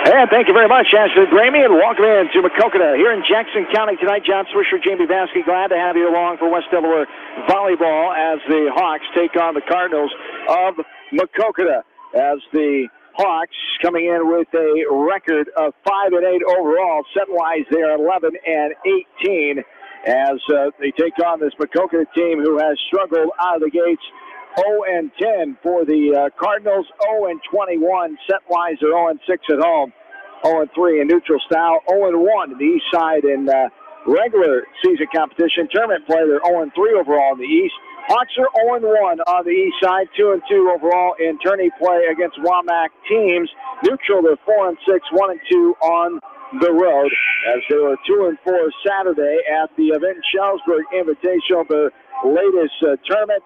And thank you very much, Ashley Gramey, and welcome in to Maquoketa here in Jackson County tonight. John Swisher, Jamie Vasky, glad to have you along for West Delaware Volleyball as the Hawks take on the Cardinals of Maquoketa. As the Hawks coming in with a record of 5-8 overall, set-wise they are 11-18 as they take on this Maquoketa team who has struggled out of the gates. 0-10 for the Cardinals, 0-21 set-wise. They're 0-6 at home, 0-3 in neutral style, 0-1 in the East side in regular season competition. Tournament play, they're 0-3 overall in the East. Hawks are 0-1 on the East side, 2-2 overall in tourney play against WAMAC teams. Neutral, they're 4-6, 1-2 on the road as they were 2-4 Saturday at the Vinton Schellsburg Invitational, the latest tournament.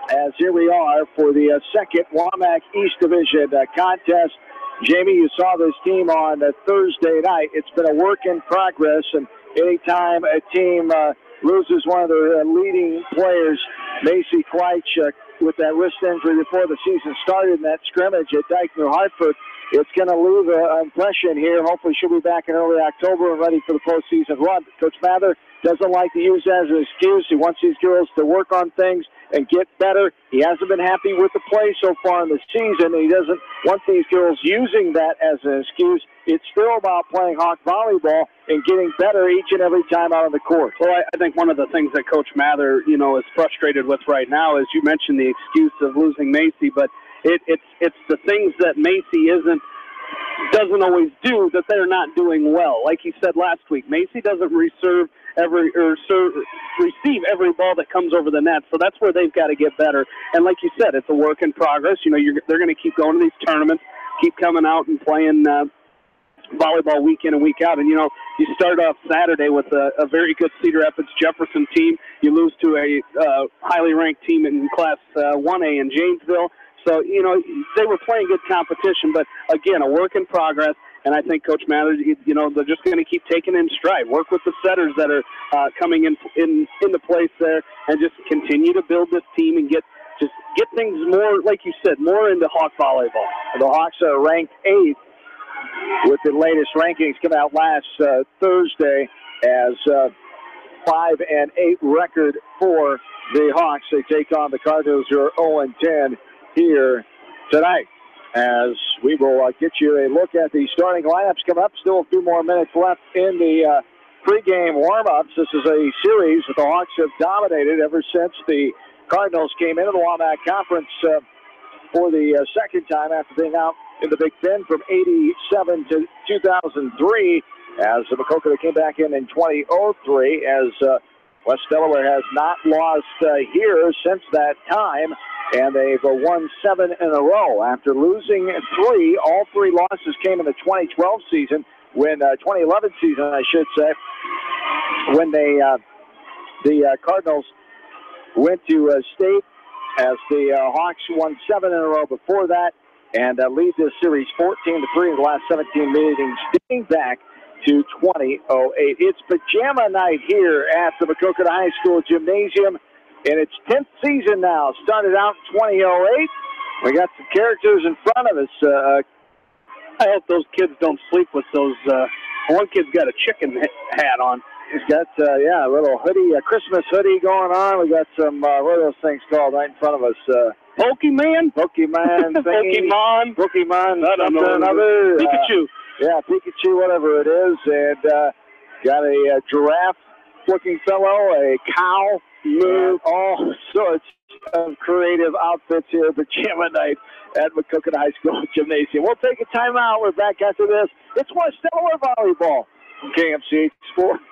As here we are for the second WAMAC East Division contest. Jamie, you saw this team on Thursday night. It's been a work in progress, and anytime a team loses one of their leading players, Macy Kleitsch, with that wrist injury before the season started in that scrimmage at Dyke New Hartford, it's going to leave an impression here. Hopefully she'll be back in early October and ready for the postseason run. Coach Mather doesn't like to use that as an excuse. He wants these girls to work on things and get better. He hasn't been happy with the play so far in the season. He doesn't want these girls using that as an excuse. It's still about playing Hawk volleyball and getting better each and every time out on the court. Well, I think one of the things that Coach Mather, is frustrated with right now is you mentioned the excuse of losing Macy, but it's the things that Macy doesn't always do that they're not doing well. Like he said last week, Macy doesn't receive every ball that comes over the net, so that's where they've got to get better. And like you said, it's a work in progress. They're going to keep going to these tournaments, keep coming out and playing volleyball week in and week out. And, you start off Saturday with a very good Cedar Rapids Jefferson team. You lose to a highly ranked team in Class 1A in Janesville. So, they were playing good competition, but, again, a work in progress. And I think Coach Mather, they're just going to keep taking it in stride, work with the setters that are coming into place there, and just continue to build this team and get things more, like you said, more into Hawk volleyball. The Hawks are ranked 8th with the latest rankings come out last Thursday as 5-8 record for the Hawks. They take on the Cardinals, who are 0-10 here tonight. As we will get you a look at the starting lineups coming up. Still a few more minutes left in the pregame warm-ups. This is a series that the Hawks have dominated ever since the Cardinals came into the WAMAC Conference for the second time after being out in the Big Ten from 87 to 2003, as the Maquoketa came back in 2003, as West Delaware has not lost here since that time. And they've won 7 in a row after losing 3. All 3 losses came in the 2012 season, 2011 season, I should say, when the Cardinals went to state, as the Hawks won 7 in a row before that, and lead this series 14-3 in the last 17 meetings, dating back to 2008. It's pajama night here at the Maquoketa High School Gymnasium. In its 10th season now, started out in 2008. We got some characters in front of us. I hope those kids don't sleep with those. One kid's got a chicken hat on. He's got, a little hoodie, a Christmas hoodie going on. We got some, what are those things called right in front of us? Pokemon? Pokemon thingy. Pokemon. I don't know. Another, Pikachu. Pikachu, whatever it is. And got a giraffe-looking fellow, a cow. All sorts of creative outfits here, pajama night at Maquoketa High School Gymnasium. We'll take a timeout. We're back after this. It's West Delaware Volleyball from KMCH Sports.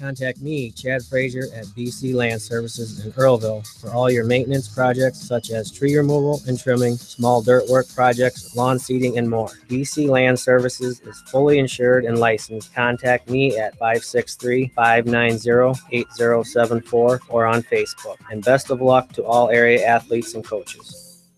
Contact me, Chad Frazier, at BC Land Services in Earlville for all your maintenance projects such as tree removal and trimming, small dirt work projects, lawn seeding, and more. BC Land Services is fully insured and licensed. Contact me at 563-590-8074 or on Facebook. And best of luck to all area athletes and coaches.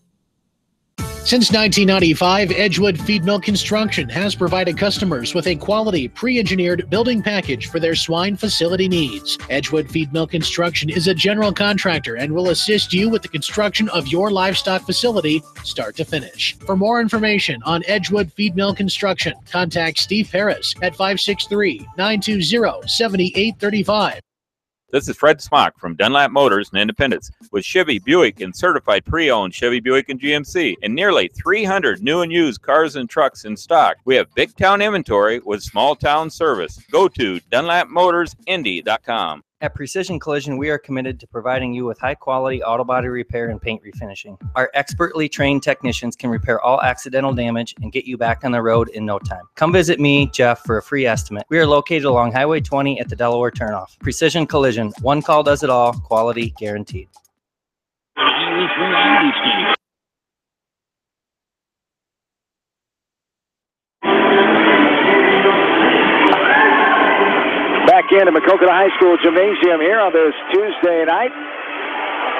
Since 1995, Edgewood Feed Mill Construction has provided customers with a quality, pre-engineered building package for their swine facility needs. Edgewood Feed Mill Construction is a general contractor and will assist you with the construction of your livestock facility, start to finish. For more information on Edgewood Feed Mill Construction, contact Steve Harris at 563-920-7835. This is Fred Smock from Dunlap Motors and Independence with Chevy, Buick, and certified pre-owned Chevy, Buick, and GMC, and nearly 300 new and used cars and trucks in stock. We have big town inventory with small town service. Go to DunlapMotorsIndy.com. At Precision Collision, we are committed to providing you with high-quality auto body repair and paint refinishing. Our expertly trained technicians can repair all accidental damage and get you back on the road in no time. Come visit me, Jeff, for a free estimate. We are located along Highway 20 at the Delaware turnoff. Precision Collision, one call does it all, quality guaranteed. Back into Maquoketa High School Gymnasium here on this Tuesday night.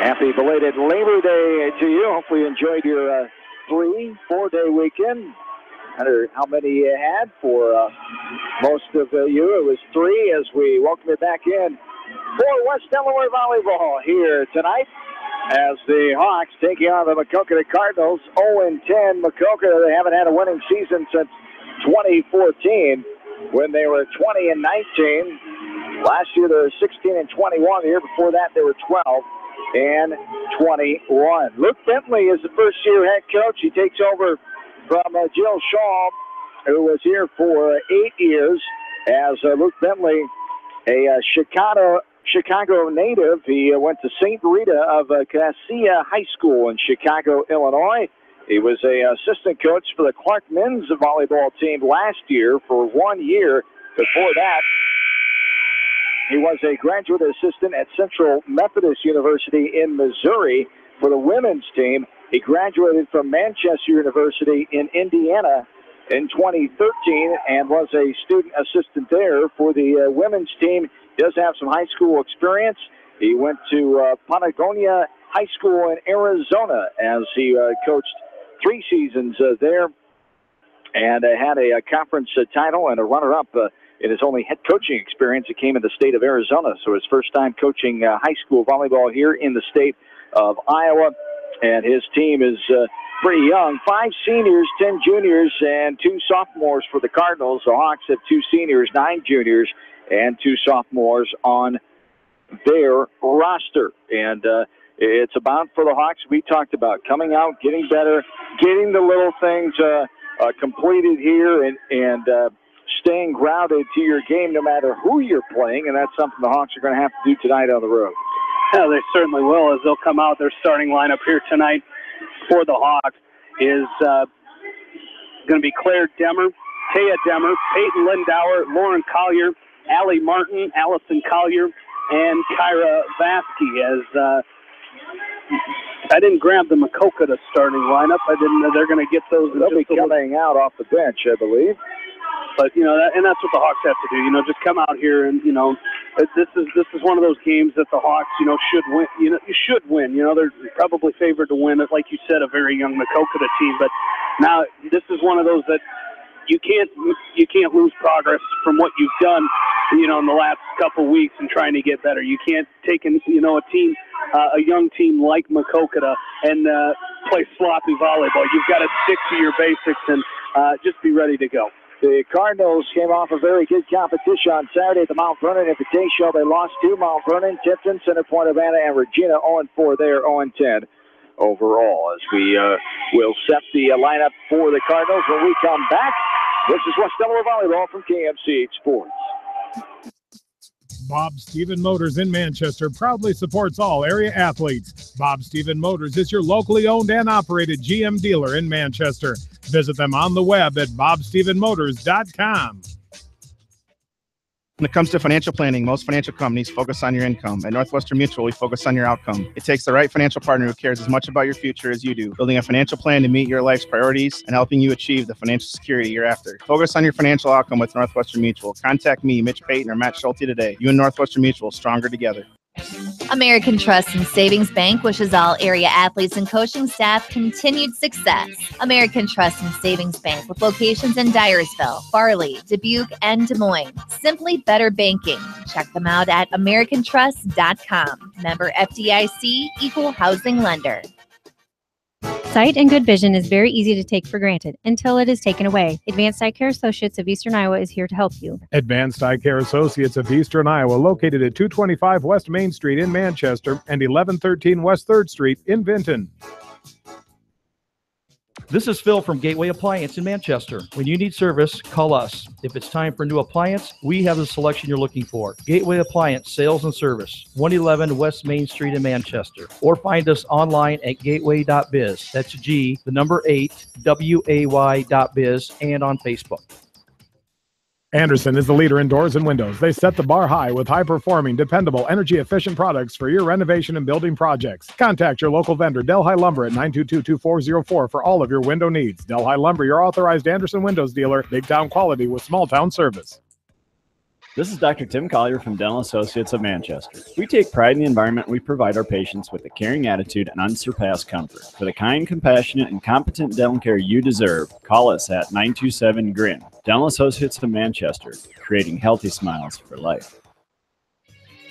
Happy belated Labor Day to you. Hopefully you enjoyed your 3-4-day weekend. I wonder how many you had. For most of you, it was 3 as we welcome you back in for West Delaware Volleyball here tonight as the Hawks taking on the Maquoketa Cardinals. 0-10 Maquoketa. They haven't had a winning season since 2014. When they were 20-19. Last year they were 16-21. The year before that they were 12-21. Luke Bentley is the first-year head coach. He takes over from Jill Shaw, who was here for 8 years. As Luke Bentley, a Chicago native, he went to St. Rita of Cassia High School in Chicago, Illinois. He was an assistant coach for the Clark men's volleyball team last year for 1 year. Before that, he was a graduate assistant at Central Methodist University in Missouri for the women's team. He graduated from Manchester University in Indiana in 2013 and was a student assistant there for the women's team. He does have some high school experience. He went to Patagonia High School in Arizona as he coached 3 seasons there and had a conference title and a runner-up in his only head coaching experience. It came in the state of Arizona, so his first time coaching high school volleyball here in the state of Iowa. And his team is pretty young. 5 seniors, 10 juniors, and 2 sophomores for the Cardinals. The Hawks have 2 seniors, 9 juniors, and 2 sophomores on their roster. And it's about for the Hawks we talked about, coming out, getting better, getting the little things completed here, and staying grounded to your game no matter who you're playing, and that's something the Hawks are going to have to do tonight on the road. Yeah, they certainly will, as they'll come out. Their starting lineup here tonight for the Hawks is going to be Claire Demmer, Taya Demmer, Peyton Lindauer, Lauren Collier, Allie Martin, Allison Collier, and Kyra Vasky. As I didn't grab the Maquoketa starting lineup. I didn't know they're going to get those. They'll be coming out off the bench, I believe. But and that's what the Hawks have to do. Just come out here and this is one of those games that the Hawks should win. You should win. They're probably favored to win. Like you said, a very young Maquoketa team. But now this is one of those that you can't lose progress from what you've done. In the last couple weeks and trying to get better. You can't take a young team like Maquoketa and play sloppy volleyball. You've got to stick to your basics and just be ready to go. The Cardinals came off a very good competition on Saturday at the Mount Vernon Invitational. They lost to Mount Vernon, Tipton, Center Point, Havana, and Regina. 0-4 there, 0-10 overall. As we will set the lineup for the Cardinals when we come back. This is West Delaware Volleyball from KMCH Sports. Bob Stephen Motors in Manchester proudly supports all area athletes. Bob Stephen Motors is your locally owned and operated GM dealer in Manchester. Visit them on the web at bobstephenmotors.com. When it comes to financial planning, most financial companies focus on your income. At Northwestern Mutual, we focus on your outcome. It takes the right financial partner who cares as much about your future as you do, building a financial plan to meet your life's priorities and helping you achieve the financial security you're after. Focus on your financial outcome with Northwestern Mutual. Contact me, Mitch Payton, or Matt Schulte today. You and Northwestern Mutual, stronger together. American Trust and Savings Bank wishes all area athletes and coaching staff continued success. American Trust and Savings Bank with locations in Dyersville, Farley, Dubuque, and Des Moines. Simply better banking. Check them out at americantrust.com. Member FDIC, equal housing lender. Sight and good vision is very easy to take for granted until it is taken away. Advanced Eye Care Associates of Eastern Iowa is here to help you. Advanced Eye Care Associates of Eastern Iowa, located at 225 West Main Street in Manchester and 1113 West 3rd Street in Vinton. This is Phil from Gateway Appliance in Manchester. When you need service, call us. If it's time for a new appliance, we have the selection you're looking for. Gateway Appliance Sales and Service, 111 West Main Street in Manchester. Or find us online at gateway.biz. That's G, the number 8, WAY.biz, and on Facebook. Anderson is the leader in doors and windows. They set the bar high with high-performing, dependable, energy-efficient products for your renovation and building projects. Contact your local vendor, Delhi Lumber, at 922-2404 for all of your window needs. Delhi Lumber, your authorized Anderson Windows dealer, big-town quality with small-town service. This is Dr. Tim Collier from Dental Associates of Manchester. We take pride in the environment we provide our patients with a caring attitude and unsurpassed comfort. For the kind, compassionate, and competent dental care you deserve, call us at 927-GRIN. Dental Associates of Manchester, creating healthy smiles for life.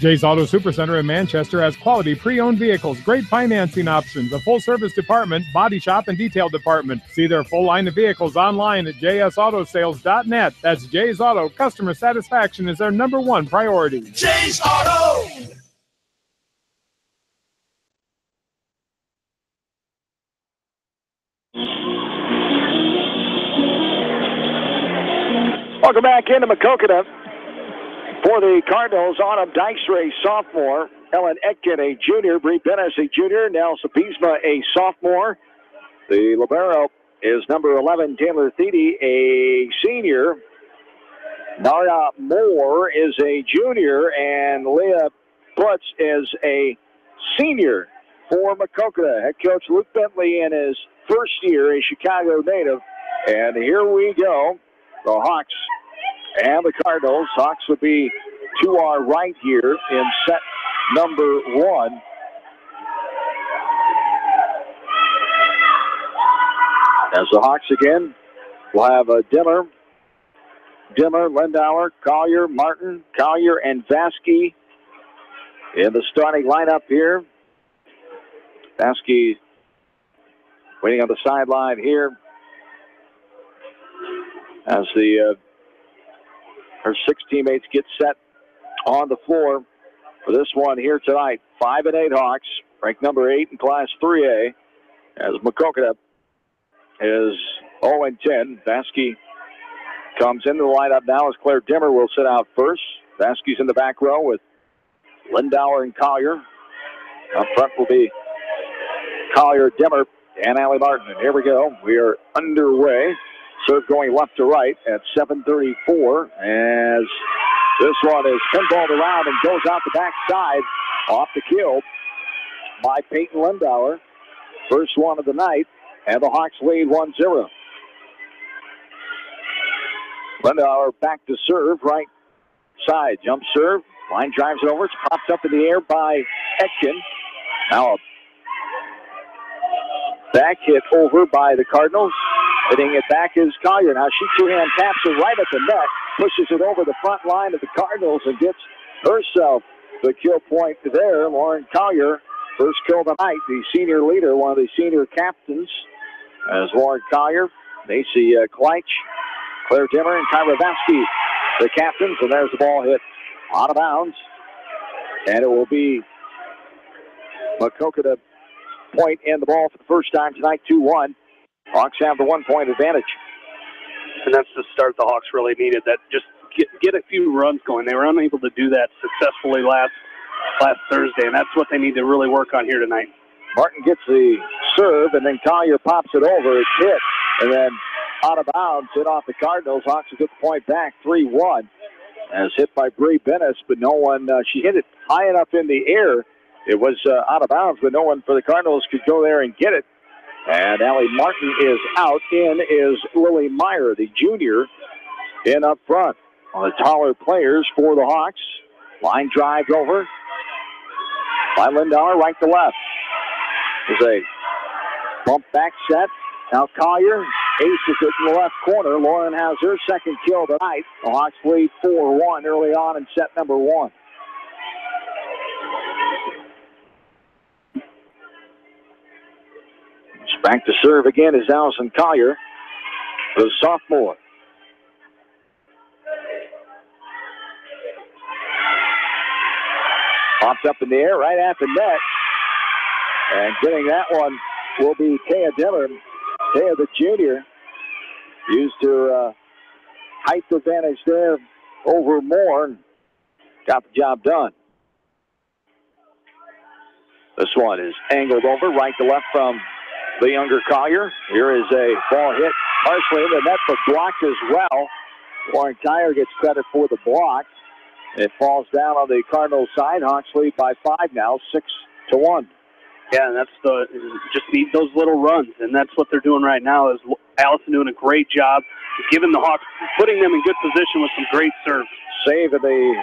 Jay's Auto Supercenter in Manchester has quality pre-owned vehicles, great financing options, a full-service department, body shop, and detail department. See their full line of vehicles online at jsautosales.net. That's Jay's Auto. Customer satisfaction is their #1 priority. Jay's Auto! Welcome back into Maquoketa. For the Cardinals, Autumn Dykstra, a sophomore. Ellen Etkin, a junior. Bree Bennis, a junior. Nelson Pisma, a sophomore. The libero is number 11, Taylor Thede, a senior. Nara Moore is a junior, and Leah Putz is a senior for Maquoketa. Head coach Luke Bentley in his first year, a Chicago native. And here we go. The Hawks and the Cardinals. Hawks will be to our right here in set number 1. As the Hawks again will have Dimmer, Lindauer, Collier, Martin, Collier, and Vasky in the starting lineup here. Vasky waiting on the sideline here as her 6 teammates get set on the floor for this one here tonight. 5-8 Hawks, ranked number 8 in Class 3A, as Maquoketa is 0-10. Vasky comes into the lineup now as Claire Dimmer will sit out first. Vasky's in the back row with Lindauer and Collier. Up front will be Collier, Dimmer, and Allie Martin. And here we go. We are underway. Serve going left to right at 7:34 as this one is pinballed around and goes out the backside off the kill by Peyton Lindauer. First one of the night, and the Hawks lead 1-0. Lindauer back to serve, right side. Jump serve, line drives it over. It's popped up in the air by Etkin. Now a back hit over by the Cardinals. Hitting it back is Collier. Now she two-hand taps it right at the net, pushes it over the front line of the Cardinals and gets herself the kill point there. Lauren Collier, first kill of the night, the senior leader, one of the senior captains, as Lauren Collier, Macy Kleitch, Claire Dimmer, and Kyra Vasky, the captains. And there's the ball hit out of bounds. And it will be Maquoketa point in the ball for the first time tonight, 2-1. Hawks have the 1-point advantage. And that's the start the Hawks really needed, that just get a few runs going. They were unable to do that successfully last Thursday, and that's what they need to really work on here tonight. Martin gets the serve, and then Collier pops it over. It's hit, and then out of bounds, hit off the Cardinals. Hawks will get the point back, 3-1. As hit by Bree Bennis, but no one, she hit it high enough in the air. It was out of bounds, but no one for the Cardinals could go there and get it. And Allie Martin is out. In is Lily Meyer, the junior, in up front. One of the taller players for the Hawks. Line drive over. by Lindauer, right to left. There's a bump back set. Now Collier aces it in the left corner. Lauren has her second kill tonight. The Hawks lead 4-1 early on in set number 1. Back to serve again is Allison Collier, the sophomore. Popped up in the air right at the net. And getting that one will be Kaya Diller. Kaya, the junior, used her height advantage there over Moore and got the job done. This one is angled over right to left from the younger Collier. Here is a ball hit partially in the net, but blocked as well. Lauren Collier gets credit for the block. It falls down on the Cardinals side. Hawks lead by 5 now, 6-1. Yeah, and that's just need those little runs, and that's what they're doing right now. Is Allison doing a great job giving the Hawks, putting them in good position with some great serves. Save at the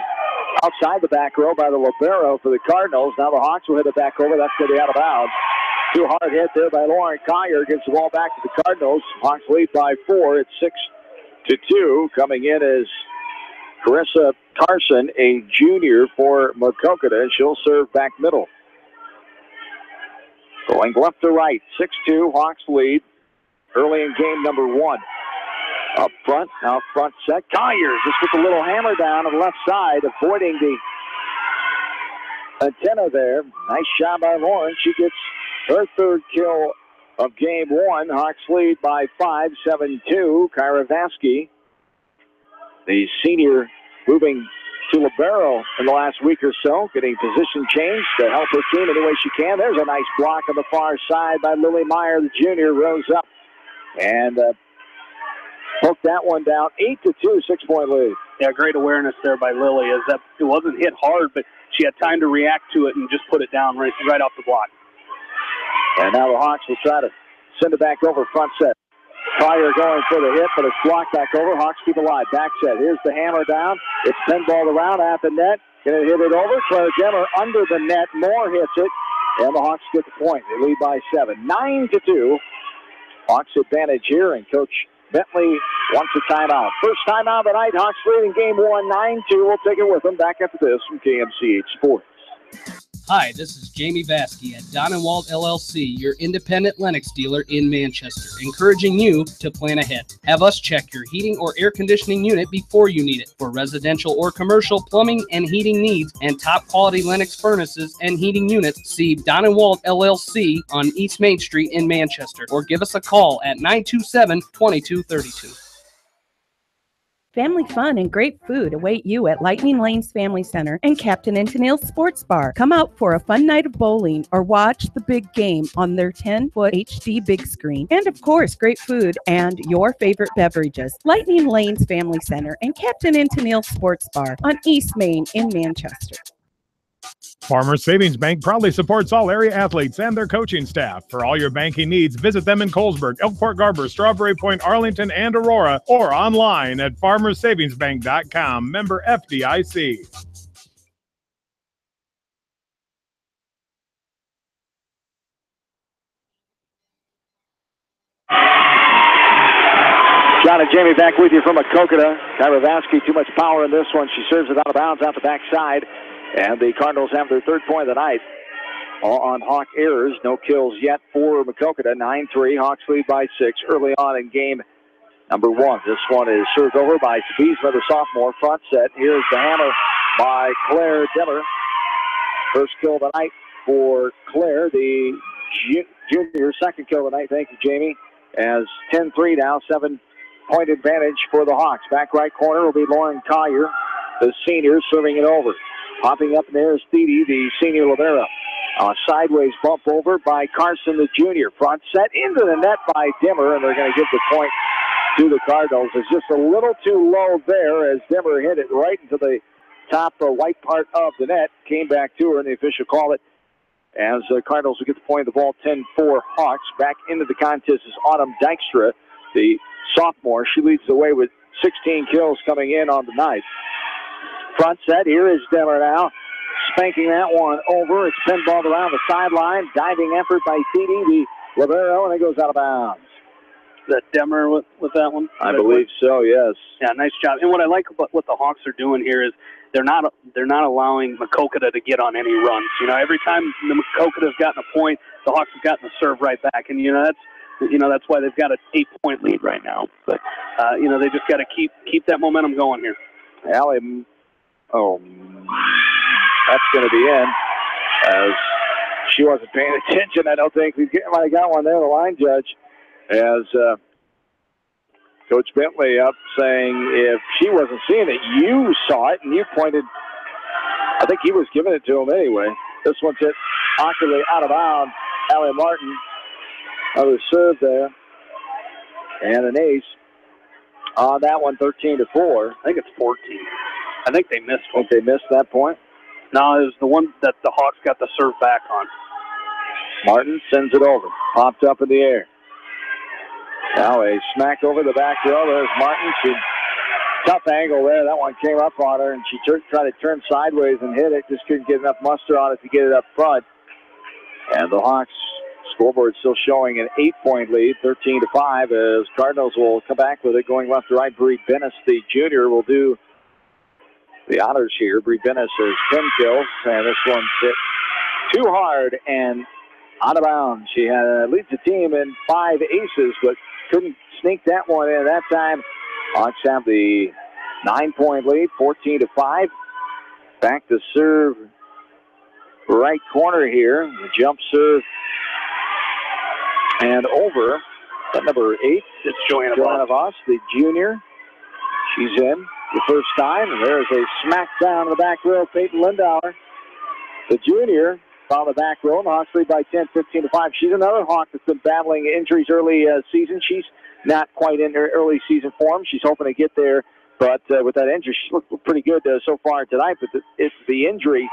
outside the back row by the libero for the Cardinals. Now the Hawks will hit it back over. That's going to be out of bounds. Too hard hit there by Lauren Collier. Gets the ball back to the Cardinals. Hawks lead by 4. It's 6-2. Coming in is Carissa Carson, a junior for Maquoketa. She'll serve back middle. Going left to right. 6-2. Hawks lead early in game number 1. Up front. Now front set. Collier just with a little hammer down on the left side, avoiding the antenna there. Nice shot by Lauren. She gets her third kill of game 1. Hawks lead by 5, 7-2. Kyra Vasky, the senior, moving to libero in the last week or so, getting position change to help her team any way she can. There's a nice block on the far side by Lily Meyer. The junior rose up and hooked that one down. 8-2, 6-point lead. Yeah, great awareness there by Lily. As that it wasn't hit hard, but she had time to react to it and just put it down right off the block. And now the Hawks will try to send it back over front set. Collier going for the hit, but it's blocked back over. Hawks keep alive. Back set. Here's the hammer down. It's pinballed around at the net. Going to hit it over. Claire Demmer under the net. Moore hits it. And the Hawks get the point. They lead by 7. 9-2. Hawks advantage here, and Coach Bentley wants a timeout. First timeout of the night. Hawks leading game 1, 9-2. We'll take it with them. Back after this from KMCH Sports. Hi, this is Jamie Vasky at Don & Walt LLC, your independent Lennox dealer in Manchester, encouraging you to plan ahead. Have us check your heating or air conditioning unit before you need it. For residential or commercial plumbing and heating needs and top quality Lennox furnaces and heating units, see Don & Walt LLC on East Main Street in Manchester, or give us a call at 927-2232. Family fun and great food await you at Lightning Lanes Family Center and Captain and Tennille's Sports Bar. Come out for a fun night of bowling or watch the big game on their 10-foot HD big screen. And of course, great food and your favorite beverages. Lightning Lanes Family Center and Captain and Tennille's Sports Bar on East Main in Manchester. Farmers Savings Bank proudly supports all area athletes and their coaching staff. For all your banking needs, visit them in Colesburg, Elkhart Garber, Strawberry Point, Arlington, and Aurora, or online at farmersavingsbank.com. Member FDIC. John and Jamie back with you from Maquoketa. Kyra Vasky, too much power in this one. She serves it out of bounds out the backside. And the Cardinals have their third point of the night. All on Hawk errors. No kills yet for Maquoketa. 9-3. Hawks lead by 6 early on in game number 1. This one is served over by Beesma, the sophomore. Front set. Here's the hammer by Claire Demmer. First kill of the night for Claire, the junior. Second kill of the night. Thank you, Jamie. As 10-3 now. 7-point advantage for the Hawks. Back right corner will be Lauren Collier, the senior, serving it over. Popping up in there is Thede, the senior libero. Sideways bump over by Carson, the junior. Front set into the net by Dimmer, and they're going to give the point to the Cardinals. It's just a little too low there as Dimmer hit it right into the top white part of the net. Came back to her, and the official called it as the Cardinals will get the point of the ball. 10-4 Hawks. Back into the contest is Autumn Dykstra, the sophomore. She leads the way with 16 kills coming in on the night. Front set, here is Demmer now. spanking that one over. It's pinballed around the sideline. Diving effort by Feedy, the libero, and it goes out of bounds. Is that Demmer with that one? I believe so, yes. Yeah, nice job. And what I like about what the Hawks are doing here is they're not allowing Maquoketa to get on any runs. You know, every time the Maquoketa's gotten a point, the Hawks have gotten the serve right back, and that's why they've got an 8-point lead right now. But they just got to keep that momentum going here. Allie, that's going to be in, as she wasn't paying attention. I don't think we might have got one there. The line judge. As Coach Bentley up saying if she wasn't seeing it, you saw it, and you pointed. I think he was giving it to him anyway. This one's hit awkwardly out of bounds. Allie Martin, another serve there, and an ace on that one, 13-4. I think it's 14. I think they missed one. I think they missed that point. No, it was the one that the Hawks got the serve back on. Martin sends it over, popped up in the air. Now a smack over the back row. There's Martin. Tough angle there. That one came up on her, and she tried to turn sideways and hit it. Just couldn't get enough muster on it to get it up front. And the Hawks scoreboard still showing an 8-point lead, 13-5, as Cardinals will come back with it going left to right. Bree Bennis, the junior, will do the honors here. Bree Bennis has 10 kills, and this one's hit too hard and out of bounds. She leads the team in 5 aces, but couldn't sneak that one in that time. Hawks have the 9-point lead, 14-5. Back to serve right corner here. The jump serve and over. At number 8, it's Joanna Voss, the junior. She's in the first time, and there's a smack down in the back row. Peyton Lindauer, the junior, found the back row. The Hawks lead by 10, 15-5. She's another Hawk that's been battling injuries early season. She's not quite in her early season form. She's hoping to get there, but with that injury, she's looked pretty good so far tonight. But it's the injury.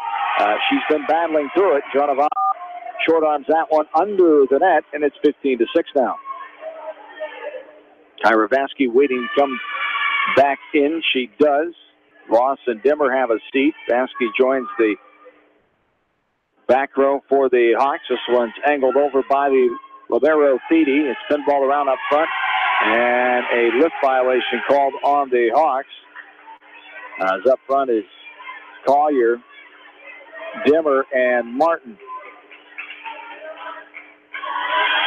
She's been battling through it. Joanna Voss short arms that one under the net, and it's 15-6 now. Tyra Vasky waiting to come back in. She does. Ross and Dimmer have a seat. Vasky joins the back row for the Hawks. This one's angled over by the libero Feedy. It's pinballed around up front, and a lift violation called on the Hawks. As up front is Collier, Dimmer, and Martin.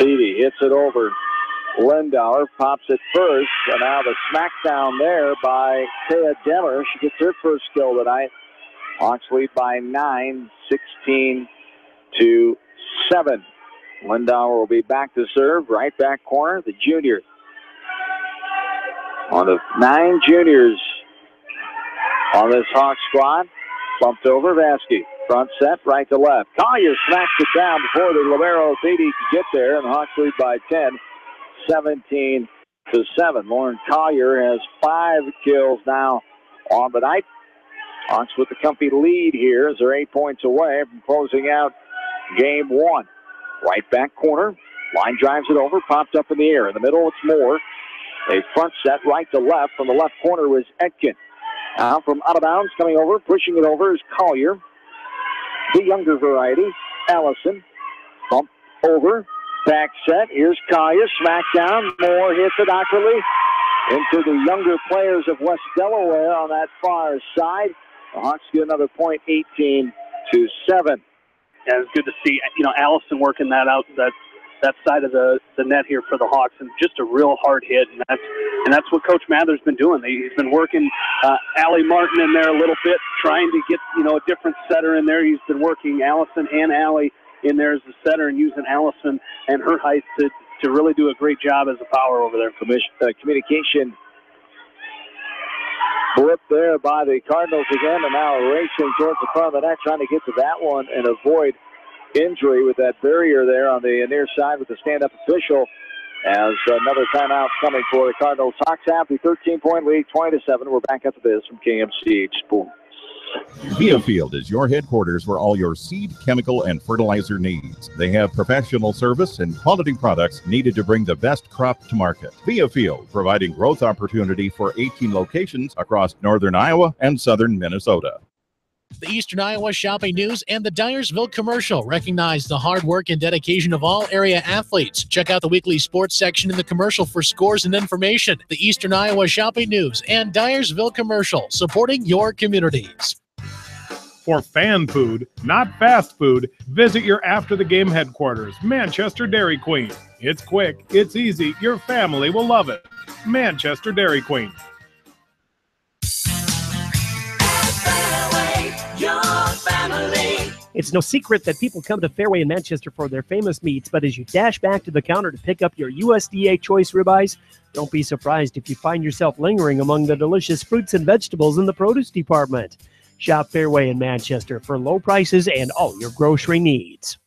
Feedy hits it over. Lindauer pops it first, and now the smackdown there by Thea Demmer. She gets her first kill tonight. Hawks lead by 9, 16-7. Lindauer will be back to serve, right back corner, the junior. One of 9 juniors on this Hawks squad. Bumped over Vasky. Front set, right to left. Collier smacks it down before the libero Feedy could get there, and the Hawks lead by 10. 17-7. Lauren Collier has 5 kills now on the night. Hawks with the comfy lead here as they're 8 points away from closing out game 1. Right back corner. Line drives it over, popped up in the air. In the middle, it's Moore. A front set right to left. From the left corner was Etkin. Now from out of bounds, coming over, pushing it over is Collier. The younger variety, Allison. Bump over. Back set. Here's Collier. Smack down. Moore hits it awkwardly into the younger players of West Delaware on that far side. The Hawks get another point, 18-7. Yeah, it's good to see, Allison working that out, that side of the net here for the Hawks, and just a real hard hit, and that's what Coach Mather's been doing. He's been working Allie Martin in there a little bit, trying to get, a different setter in there. He's been working Allison and Allie in there as the setter and using Allison and her height to really do a great job as a power over there. Communication blip there by the Cardinals again, and now racing towards the front of the net, trying to get to that one and avoid injury with that barrier there on the near side with the stand-up official. As another timeout coming for the Cardinals. Hawks have the 13-point lead, 20-7. We're back after this from KMCH Sports. Viafield is your headquarters for all your seed, chemical, and fertilizer needs. They have professional service and quality products needed to bring the best crop to market. Viafield, providing growth opportunity for 18 locations across northern Iowa and southern Minnesota. The Eastern Iowa Shopping News and the Dyersville Commercial recognize the hard work and dedication of all area athletes. Check out the weekly sports section in the commercial for scores and information. The Eastern Iowa Shopping News and Dyersville Commercial, supporting your communities. For fan food, not fast food, visit your after-the-game headquarters, Manchester Dairy Queen. It's quick, it's easy, your family will love it. Manchester Dairy Queen. It's no secret that people come to Fairway in Manchester for their famous meats, but as you dash back to the counter to pick up your USDA choice ribeyes, don't be surprised if you find yourself lingering among the delicious fruits and vegetables in the produce department. Shop Fairway in Manchester for low prices and all your grocery needs.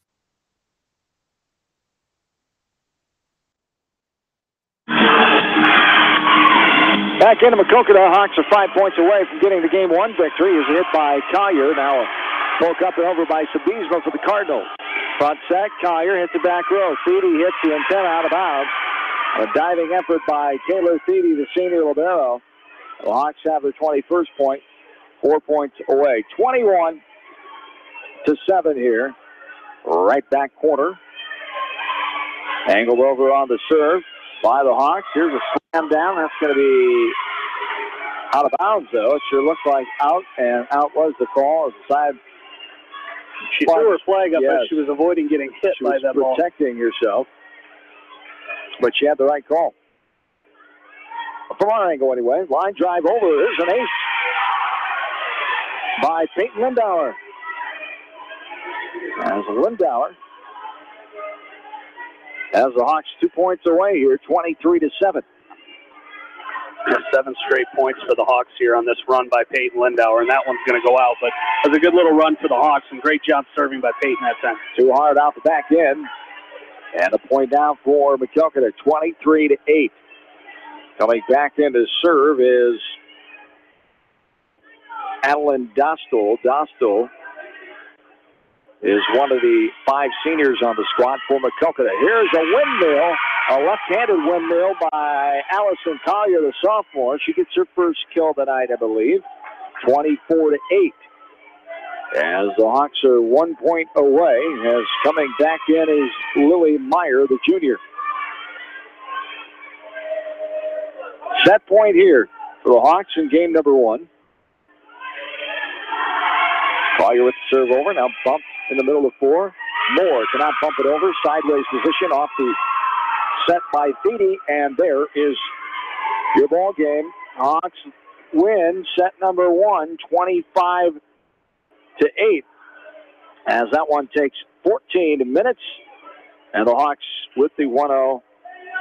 Back into Maquoketa, Hawks are 5 points away from getting the Game 1 victory. Is hit by Collier. Now poke up and over by Sabizno for the Cardinals. Front set, Collier hits the back row. Feedy hits the antenna out of bounds. A diving effort by Taylor Feedy, the senior libero. The Hawks have their 21st point. 4 points away. 21-7 here. Right back corner. Angled over on the serve by the Hawks. Here's a slam down. That's going to be out of bounds, though. It sure looked like out, and out was the call. It's a side. She threw her flag up, but she was avoiding getting hit by that ball. She was protecting herself, but she had the right call. From our angle, anyway. Line drive over. There's an ace by Peyton Lindauer. As Lindauer has the Hawks 2 points away here, 23-7. 7 straight points for the Hawks here on this run by Peyton Lindauer, and that one's going to go out. But it was a good little run for the Hawks, and great job serving by Peyton that time. Too hard out the back end. And a point down for Maquoketa, 23-8. Coming back in to serve is Adeline Dostal. Dostal is one of the 5 seniors on the squad for Maquoketa. Here's a windmill, a left-handed windmill by Allison Collier, the sophomore. She gets her first kill tonight, I believe, 24-8. As the Hawks are 1 point away, as coming back in is Lily Meyer, the junior. Set point here for the Hawks in game number 1. Collier with the serve over, now bumped in the middle of 4. Moore cannot bump it over, sideways position off the set by Feedy, and there is your ball game. Hawks win set number 1, 25-8, as that one takes 14 minutes, and the Hawks with the 1-0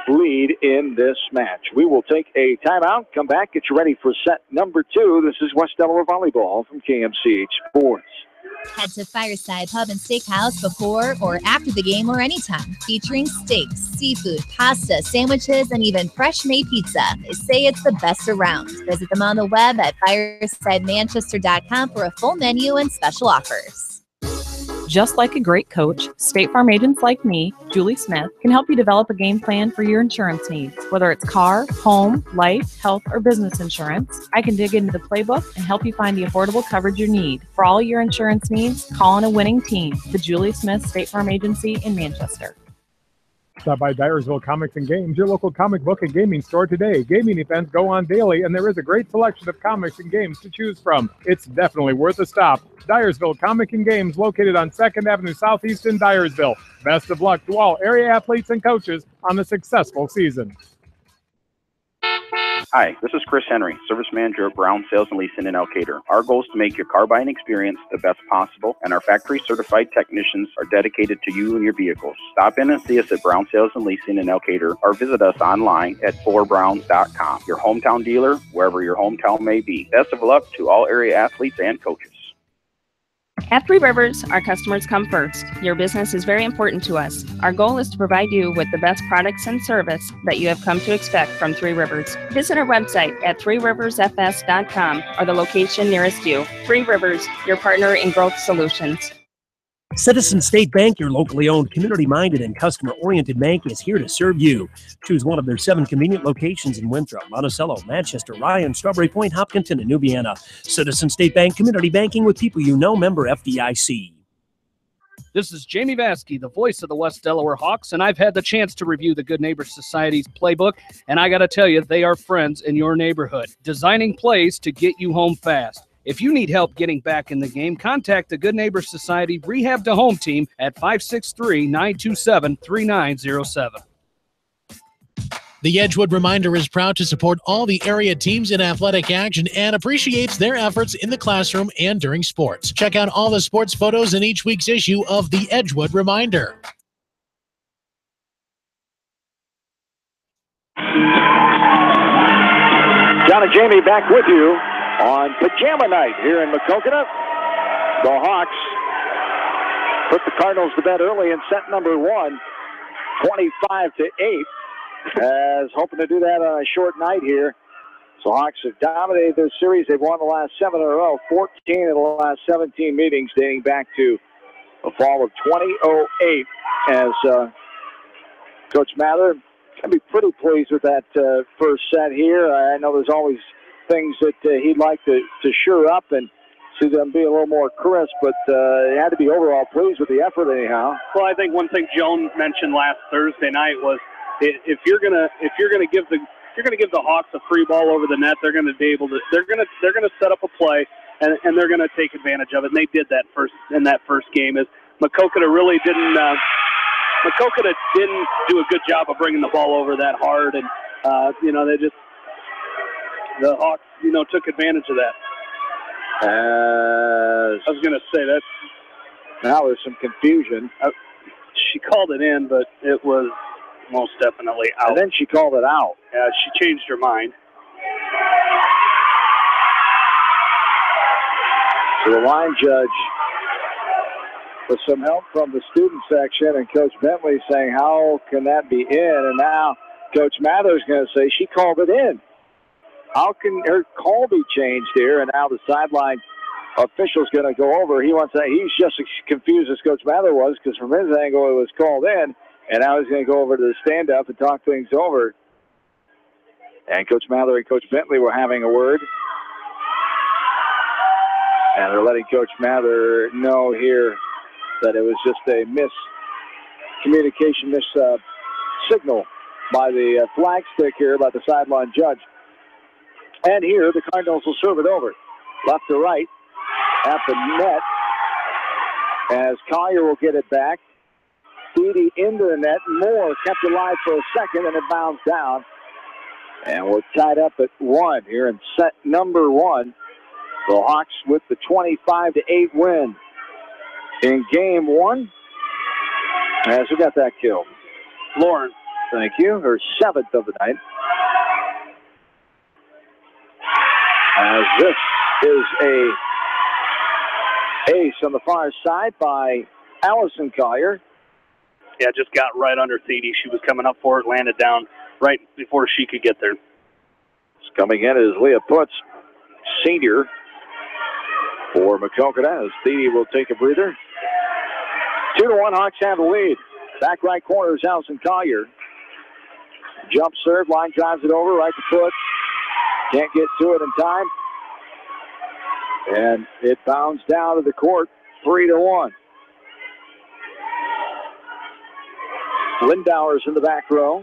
lead in this match. We will take a timeout, come back, get you ready for set number 2. This is West Delaware Volleyball from KMCH Sports. Head to Fireside Pub and Steakhouse before or after the game or anytime, featuring steaks, seafood, pasta, sandwiches, and even fresh-made pizza. They say it's the best around. Visit them on the web at firesidemanchester.com for a full menu and special offers. Just like a great coach, State Farm agents like me, Julie Smith, can help you develop a game plan for your insurance needs. Whether it's car, home, life, health, or business insurance, I can dig into the playbook and help you find the affordable coverage you need. For all your insurance needs, call on a winning team. The Julie Smith State Farm Agency in Manchester. Stop by Dyersville Comics and Games, your local comic book and gaming store today. Gaming events go on daily, and there is a great selection of comics and games to choose from. It's definitely worth a stop. Dyersville Comic and Games, located on 2nd Avenue Southeast in Dyersville. Best of luck to all area athletes and coaches on a successful season. Hi, this is Chris Henry, Service Manager at Brown Sales and Leasing in Elkader. Our goal is to make your car buying experience the best possible, and our factory-certified technicians are dedicated to you and your vehicles. Stop in and see us at Brown Sales and Leasing in Elkader, or visit us online at forbrowns.com. Your hometown dealer, wherever your hometown may be. Best of luck to all area athletes and coaches. At Three Rivers, our customers come first. Your business is very important to us. Our goal is to provide you with the best products and service that you have come to expect from Three Rivers. Visit our website at threeriversfs.com or the location nearest you. Three Rivers, your partner in growth solutions. Citizen State Bank, your locally owned, community-minded, and customer-oriented bank, is here to serve you. Choose one of their 7 convenient locations in Winthrop, Monticello, Manchester, Ryan, Strawberry Point, Hopkinton, and New Vienna. Citizen State Bank, community banking with people you know, member FDIC. This is Jamie Vaskey, the voice of the West Delaware Hawks, and I've had the chance to review the Good Neighbor Society's playbook, and I got to tell you, they are friends in your neighborhood, designing plays to get you home fast. If you need help getting back in the game, contact the Good Neighbor Society Rehab to Home team at 563-927-3907. The Edgewood Reminder is proud to support all the area teams in athletic action and appreciates their efforts in the classroom and during sports. Check out all the sports photos in each week's issue of the Edgewood Reminder. John and Jamie back with you on Pajama Night here in Maquoketa. The Hawks put the Cardinals to bed early in set number 1, 25-8. As hoping to do that on a short night here. So Hawks have dominated this series. They've won the last 7 in a row, 14 in the last 17 meetings dating back to the fall of 2008. As Coach Mather can be pretty pleased with that first set here. I know there's always things that he'd like to shore up and see them be a little more crisp, but he had to be overall pleased with the effort anyhow. Well, I think one thing Joan mentioned last Thursday night was if you're gonna give the Hawks a free ball over the net, they're gonna be able to they're gonna set up a play and they're gonna take advantage of it. And they did that in that first game. Is Maquoketa really didn't do a good job of bringing the ball over that hard, and the Hawks took advantage of that. I was gonna say that now there's some confusion. She called it in, but it was most definitely out. And then she called it out. Yeah, she changed her mind. So the line judge, with some help from the student section and Coach Bentley saying, how can that be in? And now Coach Mather's going to say she called it in. How can her call be changed here? And now the sideline official's going to go over. He wants that. He's just as confused as Coach Mather was, because from his angle it was called in. And now he's going to go over to the stand-up and talk things over. And Coach Mather and Coach Bentley were having a word. And they're letting Coach Mather know here that it was just a miscommunication, signal by the flag stick here by the sideline judge. And here the Cardinals will serve it over. Left to right at the net as Collier will get it back. Beatty into the net. Moore kept it alive for a second, and it bounced down. And we're tied up at 1 here in set number 1. The Hawks with the 25-8 win in game 1. As we got that kill. Lauren. Thank you. Her 7th of the night. As this is a ace on the far side by Allison Collier. Yeah, just got right under Thede. She was coming up for it, landed down right before she could get there. Coming in is Leah Putz, senior for Maquoketa, as Thede will take a breather. 2-1, Hawks have the lead. Back right corner is Allison Collier. Jump serve, line drives it over, right to Putz. Can't get to it in time. And it bounds down to the court, 3-1. Lindauer's in the back row.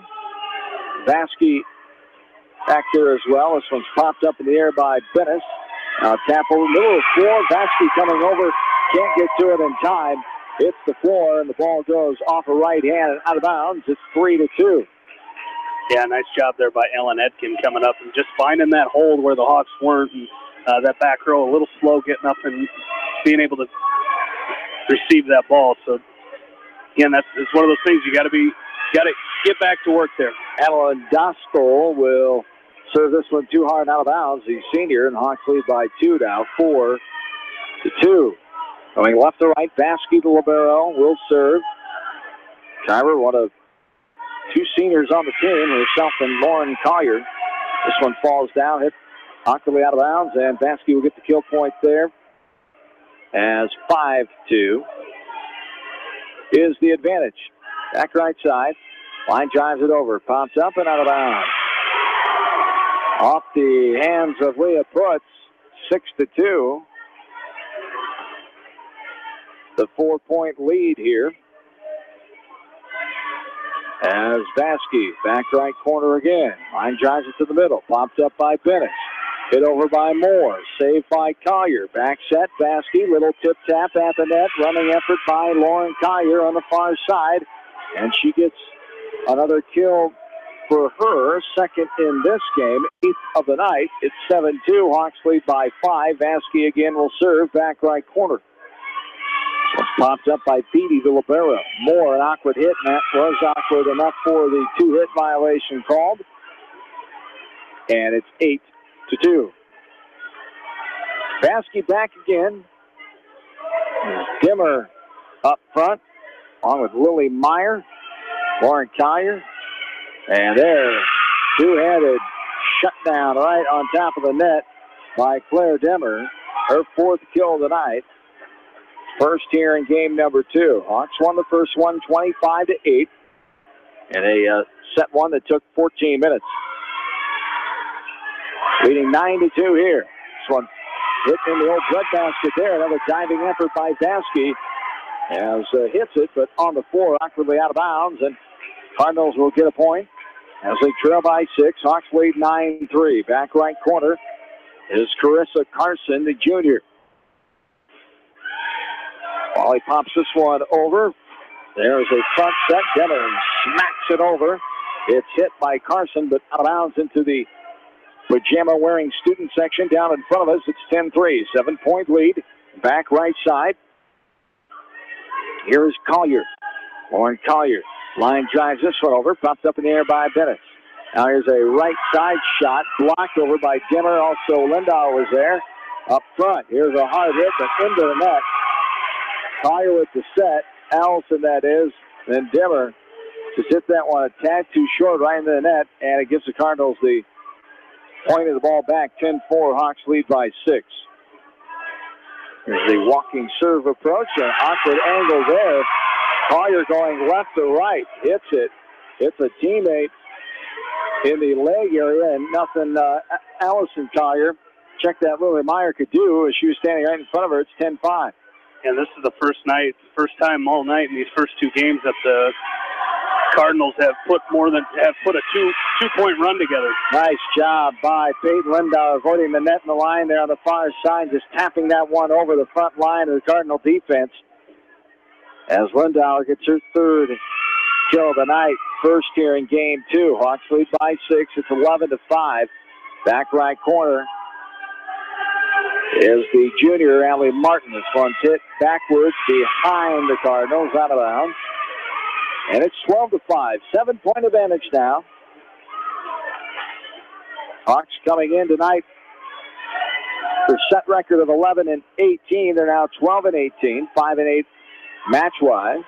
Vaskey back there as well. This one's popped up in the air by Bennis. Tap over the middle of the floor. Vaskey coming over. Can't get to it in time. Hits the floor, and the ball goes off a right hand and out of bounds. It's 3-2. Yeah, nice job there by Ellen Etkin coming up and just finding that hold where the Hawks weren't. And that back row a little slow getting up and being able to receive that ball. So, again, it's one of those things you got to get back to work there. Adeline Dostol will serve this one too hard out of bounds. He's senior, and Hawks lead by 2 now, 4-2. Going left to right, Vaskey to libero will serve. Kyra, one of 2 seniors on the team, herself and Lauren Collier. This one falls down, hit awkwardly out of bounds, and Vaskey will get the kill point there as 5-2. is the advantage. Back right side. Line drives it over. Pops up and out of bounds. Off the hands of Leah Putz. 6-2. The 4-point lead here. As Vasky, back right corner again. Line drives it to the middle. Popped up by Bennett. Hit over by Moore. Saved by Collier. Back set, Vasky. Little tip tap at the net. Running effort by Lauren Collier on the far side. And she gets another kill for her. Second in this game. 8th of the night. It's 7-2. Hawks lead by 5. Vasky again will serve back right corner. Popped up by Beatty, the libero. Moore, an awkward hit, and that was awkward enough for the 2-hit violation called. And it's 8-2. Vasky back again. Dimmer up front, along with Lily Meyer, Lauren Collier. And there, two-handed shutdown right on top of the net by Claire Dimmer. Her 4th kill of the night. First here in game number 2. Hawks won the first one 25-8. And a set one that took 14 minutes. Leading 9-2 here. This one hit in the old breadbasket there. Another diving effort by Vasky. As hits it, but on the floor, awkwardly out of bounds. And Cardinals will get a point as they trail by 6. Hawks lead 9-3. Back right corner is Carissa Carson, the junior. Wally pops this one over. There's a front set. Demmer smacks it over. It's hit by Carson, but out of bounds into the pajama-wearing student section down in front of us. It's 10-3. 7-point lead. Back right side. Here is Collier. Lauren Collier. Line drives this one over. Popped up in the air by Bennett. Now here's a right side shot. Blocked over by Dimmer. Also Lindahl was there. Up front. Here's a hard hit, but into the net. Collier with the set. Allison, that is. Then Dimmer just hit that one a tad too short right into the net, and it gives the Cardinals the point of the ball back. 10-4. Hawks lead by 6. Here's the walking serve approach. An awkward angle there. Collier going left to right. Hits it. Hits a teammate in the leg area, and nothing Allison Collier checked that Lily Meyer could do as she was standing right in front of her. It's 10-5. And this is the first time all night in these first 2 games that the Cardinals have put a two-point run together. Nice job by Peyton Lindahl avoiding the net in the line there on the far side, just tapping that one over the front line of the Cardinal defense. As Lindahl gets her 3rd kill of the night, first here in game 2. Hawks lead by 6. It's 11-5. Back right corner is the junior, Allie Martin. This one's hit backwards behind the Cardinals, out of bounds. And it's 12-5. 7-point advantage now. Hawks coming in tonight for set record of 11-18. They're now 12-18, 5-8 match-wise.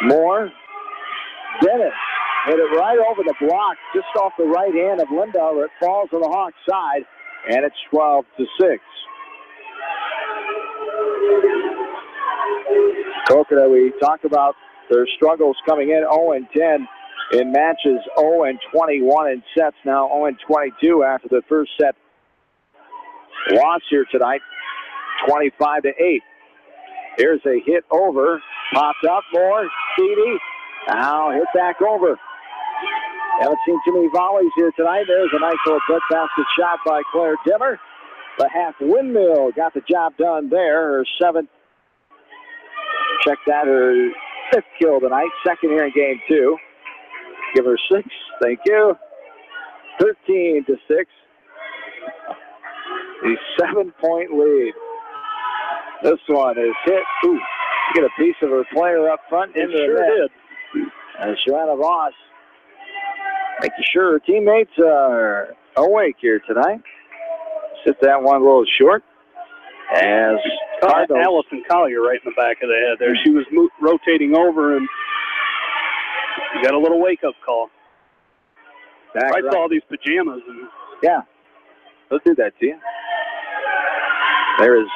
Moore. Bennett hit it right over the block, just off the right hand of Lindahl, where it falls on the Hawks side. And it's 12-6. Maquoketa, we talked about their struggles coming in 0-10 in matches, 0-21 in sets, now 0-22 after the first set loss here tonight, 25-8. Here's a hit over, popped up, more, Speedy, now hit back over. Haven't seen too many volleys here tonight. There's a nice little butt basket shot by Claire Dimmer. The half windmill got the job done there. Her 7th, check that, her 5th kill tonight. Second here in game 2. Give her 6. Thank you. 13-6. The 7-point lead. This one is hit. Ooh, get a piece of her player up front into the net. And Joanna Voss making sure her teammates are awake here tonight. Hit that one a little short. As Allison Collier right in the back of the head there. She was rotating over, and you got a little wake-up call. I saw these pajamas. And yeah, they'll do that to you. There is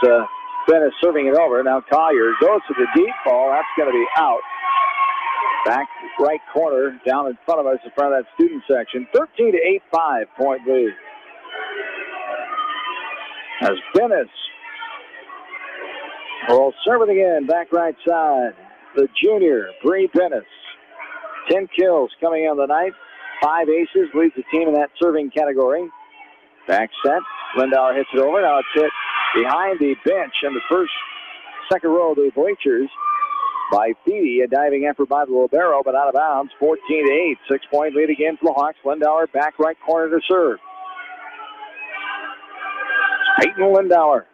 Bennett serving it over. Now Collier goes to the deep ball. That's going to be out. Back right corner down in front of us, in front of that student section. 13-8, 5-point lead. As Bennett will serve it again, back right side. The junior, Bree Bennett. 10 kills coming on the night. 5 aces, leads the team in that serving category. Back set. Lindauer hits it over. Now it's hit behind the bench in the second row of the bleachers by Feedy. A diving effort by the libero, but out of bounds. 14-8. 6-point lead again for the Hawks. Lindauer back right corner to serve. Peyton Lindauer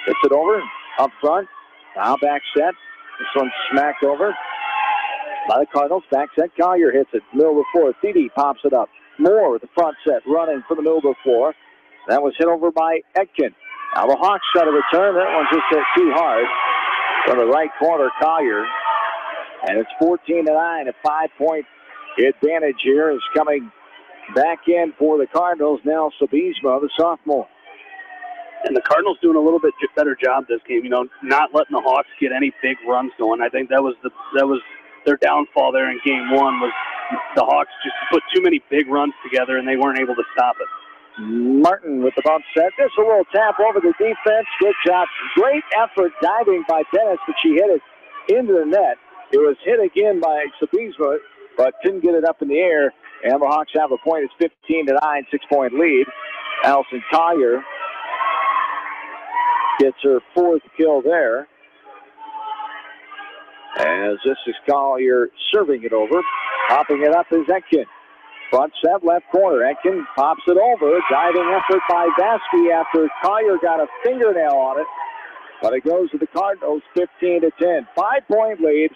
hits it over up front. Now back set. This one's smacked over by the Cardinals. Back set. Collier hits it. Middle of the floor. Feedy pops it up. Moore with the front set running for the middle of the floor. That was hit over by Etkin. Now the Hawks try to return. That one just hit too hard from the right corner, Collier. And it's 14-9. A 5-point advantage here is coming back in for the Cardinals. Now Sabismo, the sophomore. And the Cardinals doing a little bit better job this game, not letting the Hawks get any big runs going. I think that was their downfall there in game one, was the Hawks just put too many big runs together and they weren't able to stop it. Martin with the bump set. This a little tap over the defense. Good job. Great effort diving by Dennis, but she hit it into the net. It was hit again by Sabismo, but couldn't get it up in the air. And the Hawks have a point. It's 15-9, 6-point lead. Allison Collier gets her 4th kill there. As this is Collier serving it over. Popping it up is Etkin. Front set, left corner. Etkin pops it over. Diving effort by Vasky after Collier got a fingernail on it. But it goes to the Cardinals, 15-10. 5-point lead.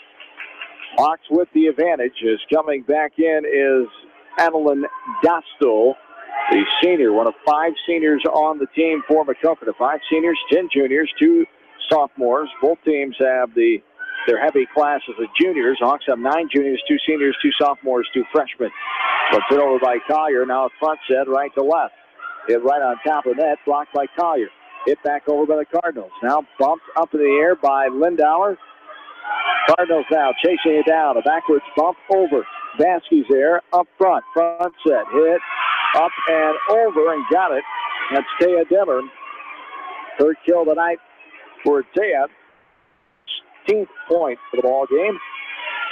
Hawks with the advantage. Is coming back in is Adeline Dostal, the senior, one of 5 seniors on the team for Maquoketa. 5 seniors, 10 juniors, 2 sophomores. Both teams have their heavy classes of juniors. Hawks have 9 juniors, 2 seniors, 2 sophomores, 2 freshmen. But hit over by Collier. Now a front set, right to left. Hit right on top of that, blocked by Collier. Hit back over by the Cardinals. Now bumped up in the air by Lindauer. Cardinals now chasing it down. A backwards bump over. Vasky's there, up front. Front set, hit, up and over, and got it. That's Taya Demmer. 3rd kill tonight for Taya. 16th point for the ball game.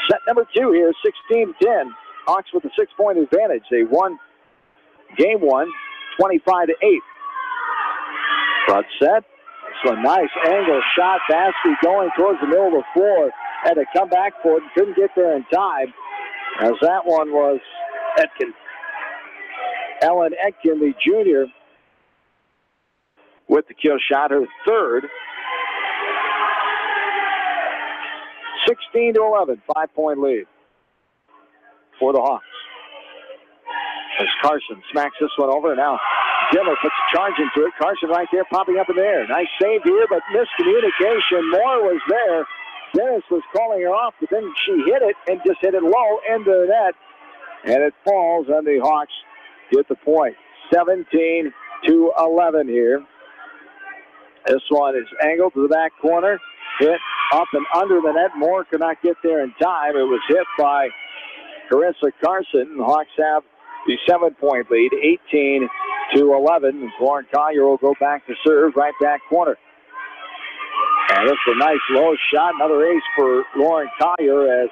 Set number 2 here, 16-10. Hawks with a 6-point advantage. They won game 1, 25-8. Front set. It's a nice angle shot. Vasky going towards the middle of the floor. Had to come back for it. Couldn't get there in time. As that one was Etkin. Ellen Etkin, the junior, with the kill shot, her 3rd. 16-11, 5-point lead for the Hawks. As Carson smacks this one over. Now Dimmer puts a charge into it. Carson right there popping up in the air. Nice save here, but miscommunication. Moore was there. Dennis was calling her off, but then she hit it and just hit it low into the net. And it falls, and the Hawks get the point. 17-11 here. This one is angled to the back corner. Hit up and under the net. Moore could not get there in time. It was hit by Carissa Carson. The Hawks have the 7-point lead, 18-11. Lauren Collier will go back to serve, right back corner. And this is a nice low shot. Another ace for Lauren Collier as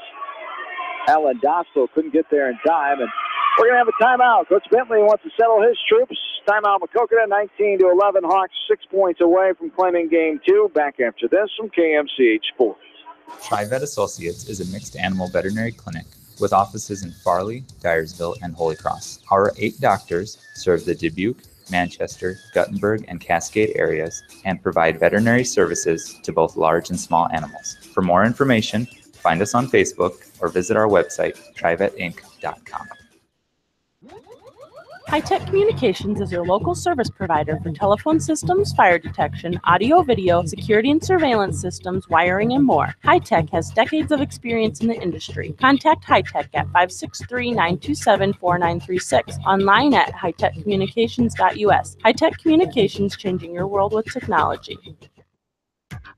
Alan Dostal couldn't get there in time. And we're going to have a timeout. Coach Bentley wants to settle his troops. Timeout Maquoketa, 19-11. Hawks 6 points away from claiming game 2. Back after this from KMCH Sports. TriVet Associates is a mixed animal veterinary clinic with offices in Farley, Dyersville, and Holy Cross. Our 8 doctors serve the Dubuque, Manchester, Guttenberg, and Cascade areas and provide veterinary services to both large and small animals. For more information, find us on Facebook or visit our website, trivetinc.com. High-Tech Communications is your local service provider for telephone systems, fire detection, audio, video, security and surveillance systems, wiring, and more. High-Tech has decades of experience in the industry. Contact High-Tech at 563-927-4936, online at hightechcommunications.us. High-Tech Communications, changing your world with technology.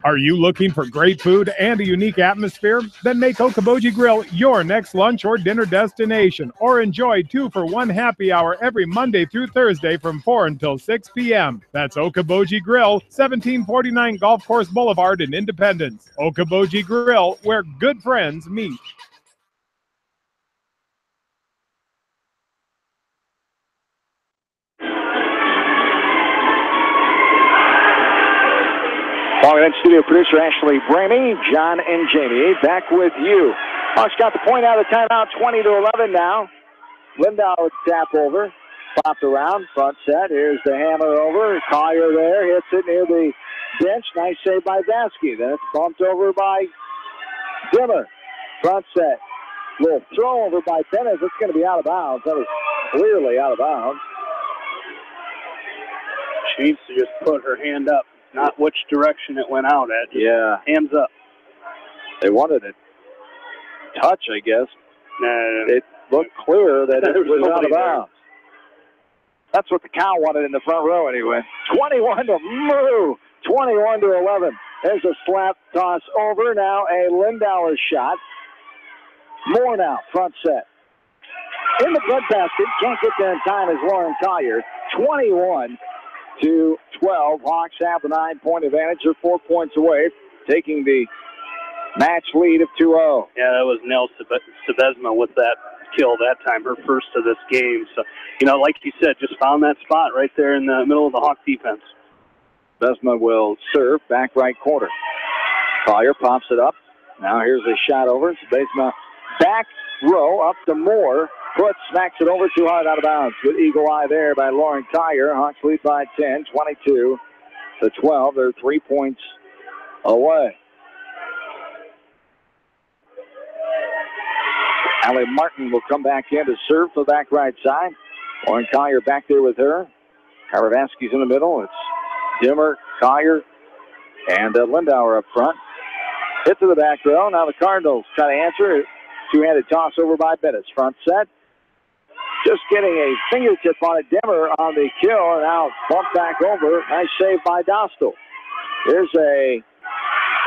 Are you looking for great food and a unique atmosphere? Then make Okoboji Grill your next lunch or dinner destination, or enjoy 2-for-1 happy hour every Monday through Thursday from 4 until 6 p.m. That's Okoboji Grill, 1749 Golf Course Boulevard in Independence. Okoboji Grill, where good friends meet. Welcome in, studio producer Ashley Bramey, John and Jamie back with you. Hawks got the point out of the timeout, 20-11 now. Lindauer tap over, popped around, front set. Here's the hammer over. Collier there, hits it near the bench. Nice save by Vasky. Then it's bumped over by Dimmer. Front set. Little throw over by Bennett. It's going to be out of bounds. That was clearly out of bounds. She needs to just put her hand up. Not which direction it went out at. Yeah. Hands up. They wanted it. Touch, I guess. No. It looked clear that it was out of bounds. That's what the cow wanted in the front row anyway. 21-11. There's a slap toss over. Now a Lindauer shot. More now, front set. In the bread basket. Can't get there in time as Lauren Collier. 21-12. Hawks have the 9-point advantage. They're 4 points away, taking the match lead of 2-0. Yeah, that was Nell Sebesma with that kill that time, her first of this game. So, like you said, just found that spot right there in the middle of the Hawk defense. Besma will serve back right corner. Collier pops it up. Now here's a shot over. Sebesma back row up to Moore. Foot smacks it over too hard out of bounds. Good eagle eye there by Lauren Collier. Hawks lead by 10, 22-12. They're 3 points away. Allie Martin will come back in to serve for the back right side. Lauren Collier back there with her. Karavansky's in the middle. It's Dimmer, Collier, and Lindauer up front. Hit to the back row. Now the Cardinals try to answer. Two-handed toss over by Bennett. Front set. Just getting a fingertip on it. Dimmer on the kill, and now bumped back over. Nice save by Dostal. Here's a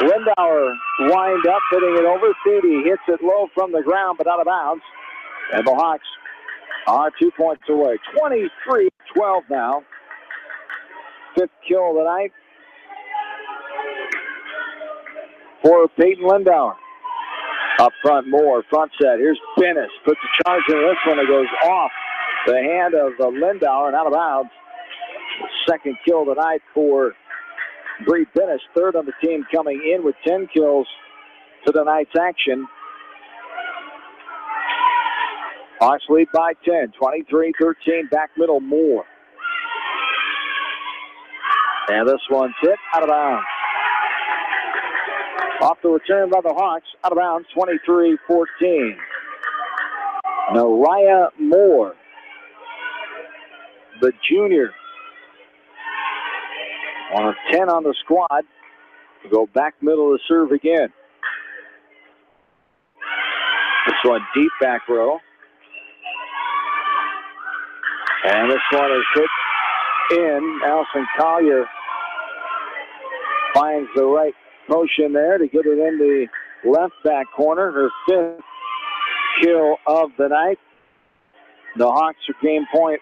Lindauer wind up, hitting it over. Feedy hits it low from the ground, but out of bounds. And the Hawks are 2 points away. 23-12 now. Fifth kill of the night for Peyton Lindauer. Up front, Moore, front set. Here's Bennis. Puts a charge in this one. It goes off the hand of Lindauer and out of bounds. Second kill tonight for Bree Bennis. Third on the team, coming in with 10 kills to tonight's action. Hawks lead by 10, 23-13. Back middle, Moore. And this one's hit out of bounds. Off the return by the Hawks, out of bounds, 23-14. Nariah Moore, the junior, on a 10 on the squad, to go back middle to serve again. This one deep back row. And this one is hit in. Allison Collier finds the right motion there to get it in the left back corner. Her fifth kill of the night. The Hawks are game point,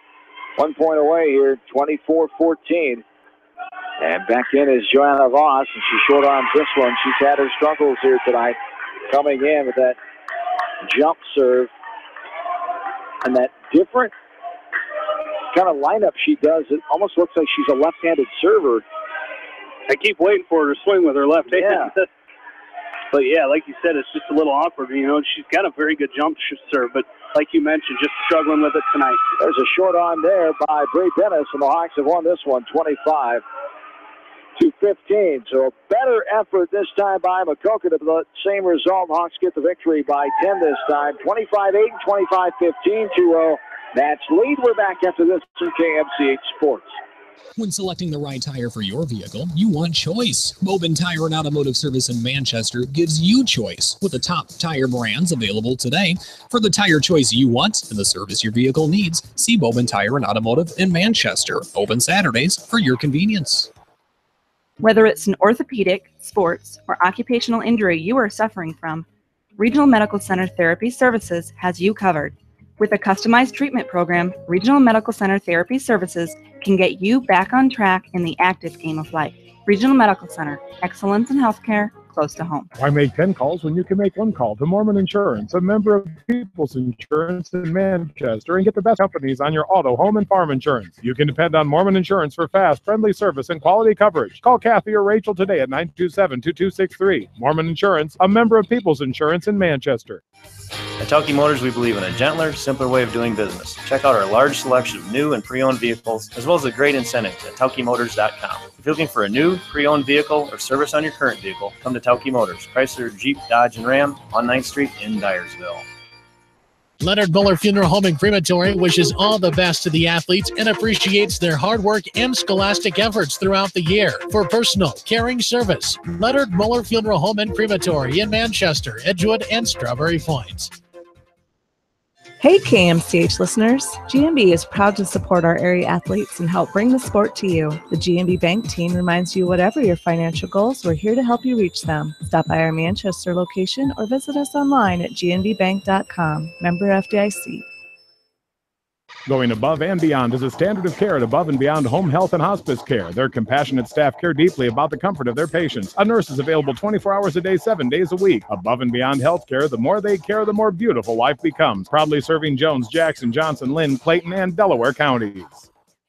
1 point away here, 24-14. And back in is Joanna Voss, and she short arms this one. She's had her struggles here tonight, coming in with that jump serve and that different kind of lineup she does. It almost looks like she's a left-handed server. I keep waiting for her to swing with her left hand. Yeah. But yeah, like you said, it's just a little awkward. She's got a very good jump serve, but like you mentioned, just struggling with it tonight. There's a short arm there by Bree Bennis, and the Hawks have won this one 25-15. So a better effort this time by Maquoketa, but the same result. Hawks get the victory by 10 this time. 25-8 and 25-15, 2-0 match lead. We're back after this from KMCH Sports. When selecting the right tire for your vehicle, you want choice. Bobin Tire and Automotive Service in Manchester gives you choice with the top tire brands available today. For the tire choice you want and the service your vehicle needs, see Bobin Tire and Automotive in Manchester. Open Saturdays for your convenience. Whether it's an orthopedic, sports, or occupational injury you are suffering from, Regional Medical Center Therapy Services has you covered. With a customized treatment program, Regional Medical Center Therapy Services can get you back on track in the active game of life. Regional Medical Center, excellence in healthcare, close to home. Why make 10 calls when you can make one call to Mormon Insurance, a member of People's Insurance in Manchester, and get the best companies on your auto, home, and farm insurance. You can depend on Mormon Insurance for fast, friendly service and quality coverage. Call Kathy or Rachel today at 927-2263. Mormon Insurance, a member of People's Insurance in Manchester. At Tauke Motors, we believe in a gentler, simpler way of doing business. Check out our large selection of new and pre-owned vehicles, as well as the great incentives at TaukeMotors.com. If you're looking for a new, pre-owned vehicle or service on your current vehicle, come to Tauke Motors, Chrysler, Jeep, Dodge, and Ram on 9th Street in Dyersville. Leonard Muller Funeral Home and Crematory wishes all the best to the athletes and appreciates their hard work and scholastic efforts throughout the year. For personal, caring service, Leonard Muller Funeral Home and Crematory in Manchester, Edgewood, and Strawberry Point. Hey KMCH listeners, GMB is proud to support our area athletes and help bring the sport to you. The GMB Bank team reminds you whatever your financial goals, we're here to help you reach them. Stop by our Manchester location or visit us online at gnbbank.com. Member FDIC. Going above and beyond is a standard of care at Above and Beyond Home Health and Hospice Care. Their compassionate staff care deeply about the comfort of their patients. A nurse is available 24 hours a day, 7 days a week. Above and Beyond Healthcare, the more they care, the more beautiful life becomes. Proudly serving Jones, Jackson, Johnson, Lynn, Clayton, and Delaware counties.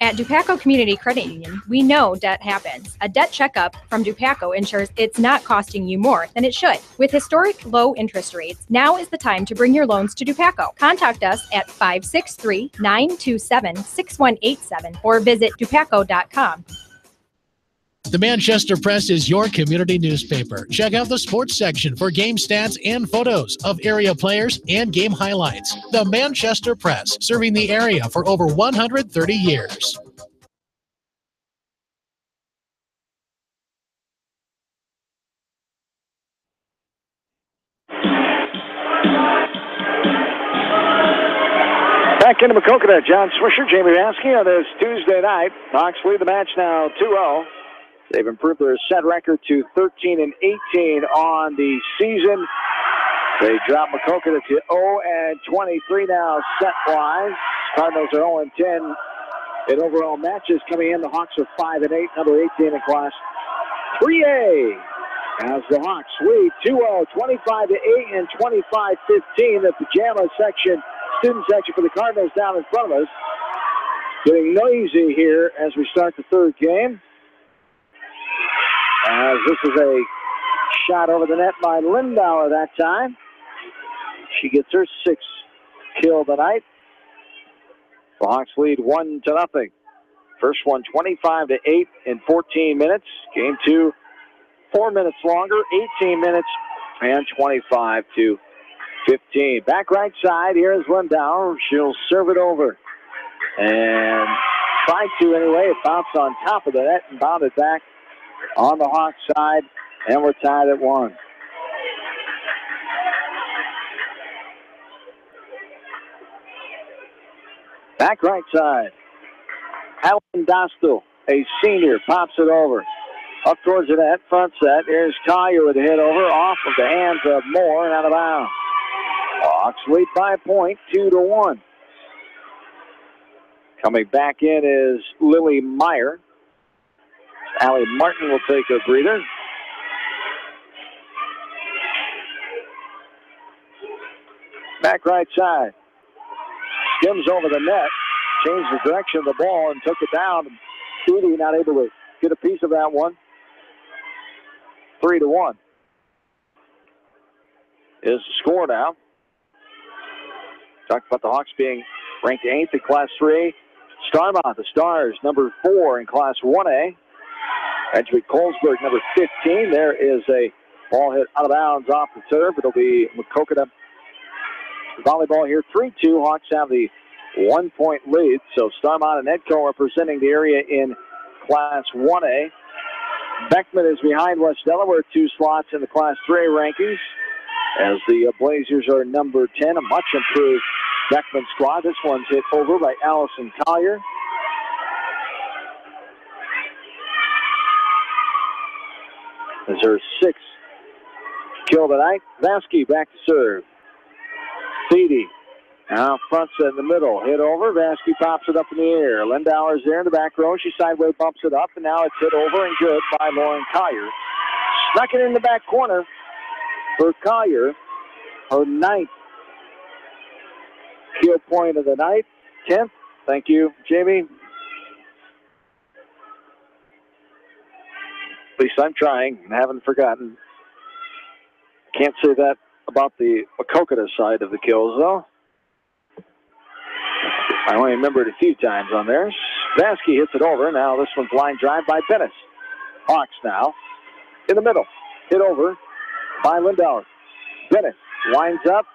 At Dupaco Community Credit Union, we know debt happens. A debt checkup from Dupaco ensures it's not costing you more than it should. With historic low interest rates, now is the time to bring your loans to Dupaco. Contact us at 563-927-6187 or visit dupaco.com. The Manchester Press is your community newspaper. Check out the sports section for game stats and photos of area players and game highlights. The Manchester Press, serving the area for over 130 years. Back into Maquoketa, John Swisher, Jamie Vansky on this Tuesday night. Hawks lead the match now 2-0. They've improved their set record to 13-18 on the season. They drop Maquoketa to 0-23 now set-wise. Cardinals are 0-10 in overall matches coming in. The Hawks are 5-8, number 18 in Class 3A. As the Hawks lead 2-0, 25-8 and 25-15. The pajama section, student section for the Cardinals down in front of us. Getting noisy here as we start the third game. As this is a shot over the net by Lindauer that time. She gets her sixth kill tonight. The Hawks lead 1-0. First one 25-8 in 14 minutes. Game two 4 minutes longer, 18 minutes and 25-15. Back right side, here is Lindauer. She'll serve it over. And tried to anyway. It bounced on top of the net and bounded back on the Hawks side, and we're tied at 1. Back right side. Alan Dostal, a senior, pops it over. Up towards the net, front set. Here's Collier with a hit over, off of the hands of Moore and out of bounds. Hawks lead by a point, 2-1. Coming back in is Lily Meyer. Allie Martin will take a breather. Back right side. Skims over the net. Changed the direction of the ball and took it down. Doody not able to get a piece of that one. 3-1 is the score now. Talked about the Hawks being ranked 8th in Class 3. Starmont, the Stars, number 4 in Class 1A. Edgewick Colesburg, number 15. There is a ball hit out of bounds off the turf. It'll be Maquoketa volleyball here. 3-2. Hawks have the 1-point lead. So Starmont and Edco representing the area in Class 1A. Beckman is behind West Delaware, 2 slots in the Class 3A rankings. As the Blazers are number 10, a much improved Beckman squad. This one's hit over by Allison Collier. This is her 6th kill tonight. Vasky back to serve. Feedy now fronts in the middle. Hit over. Vasky pops it up in the air. Lindauer's there in the back row. She sideways bumps it up, and now it's hit over and good by Lauren Collier. Snuck it in the back corner for Collier. Her 9th kill point of the night. 10th. Thank you, Jamie. At least I'm trying and haven't forgotten. Can't say that about the Maquoketa side of the kills, though. I only remembered a few times on there. Vasky hits it over. Now this one's line drive by Bennis. Hawks now in the middle. Hit over by Lindauer. Bennis winds up.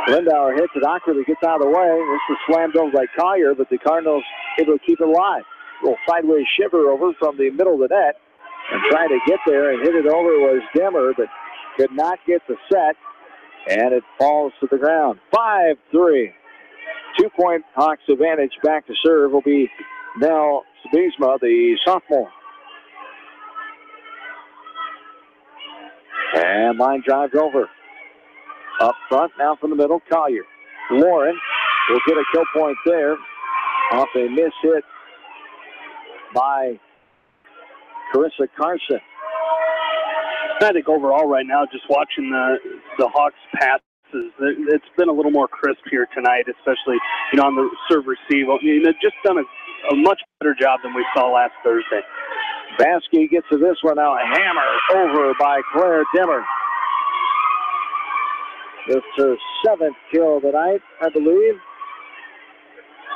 Lindauer hits it awkwardly, gets out of the way. This is slammed over by Collier, but the Cardinals able to keep it alive. A little sideways shiver over from the middle of the net and trying to get there and hit it over was Demmer, but could not get the set, and it falls to the ground. 5-3. 2-point Hawks advantage. Back to serve will be Nell Sabizma, the sophomore. And line drives over. Up front, now from the middle, Collier. Lauren will get a kill point there off a miss hit by Carissa Carson. I think overall right now, just watching the Hawks passes, it's been a little more crisp here tonight, especially on the serve receive. They've just done a much better job than we saw last Thursday. Vasky gets to this one now, a hammer over by Claire Dimmer. This is her 7th kill of the night, I believe,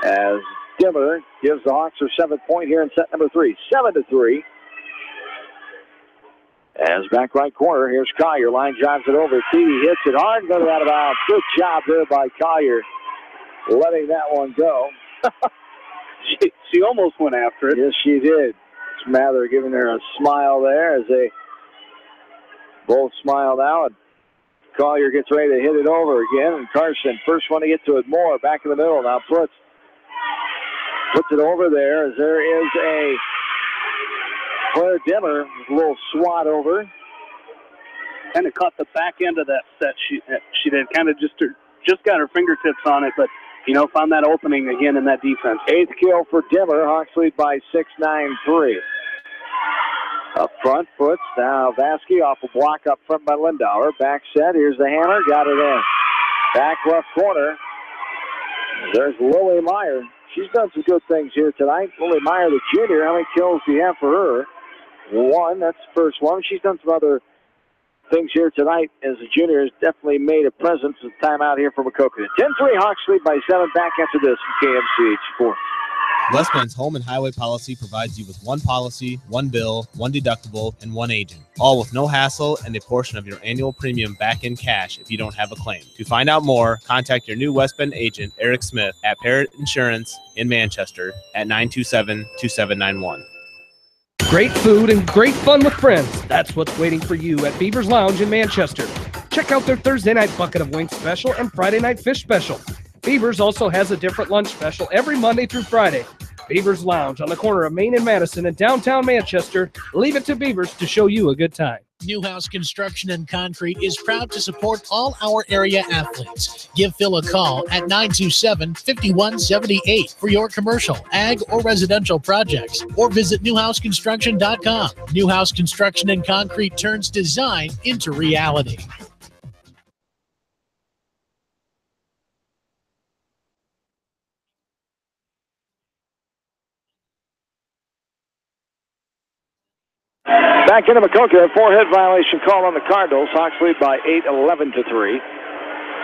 as Dimmer gives the Hawks her 7th point here in set number 3. 7-3. As back right corner, here's Collier. Line drives it over. Feedy hits it hard, goes out of bounds. Good job there by Collier, letting that one go. she almost went after it. Yes, she did. Mather giving her a smile there as they both smile now. And Collier gets ready to hit it over again. And Carson, first one to get to it more. Back in the middle. Now puts it over there as there is a Claire Dimmer, a little swat over. Kind of caught the back end of that set. She did kind of just got her fingertips on it, but found that opening again in that defense. 8th kill for Dimmer. Hawks lead by 6-9-3. Up front, puts now Vasky off a block up front by Lindauer. Back set. Here's the hammer. Got it in. Back left corner. There's Lily Meyer. She's done some good things here tonight. Lily Meyer, the junior. How many kills do you have for her? 1. That's the first one. She's done some other things here tonight as a junior. Has definitely made a presence of time out here for Maquoketa. 10-3, Hawks lead by 7. Back after this from KMCH Sports. West Bend's home and highway policy provides you with one policy, one bill, one deductible, and one agent, all with no hassle and a portion of your annual premium back in cash if you don't have a claim. To find out more, contact your new West Bend agent, Eric Smith, at Parrott Insurance in Manchester at 927-2791. Great food and great fun with friends. That's what's waiting for you at Beaver's Lounge in Manchester. Check out their Thursday night bucket of wings special and Friday night fish special. Beaver's also has a different lunch special every Monday through Friday. Beaver's Lounge on the corner of Main and Madison in downtown Manchester. Leave it to Beaver's to show you a good time. Newhouse Construction and Concrete is proud to support all our area athletes. Give Phil a call at 927-5178 for your commercial, ag, or residential projects, or visit newhouseconstruction.com. Newhouse Construction and Concrete turns design into reality. Back into Maquoketa, 4-hit violation call on the Cardinals. Hawks lead by 8, 11-3.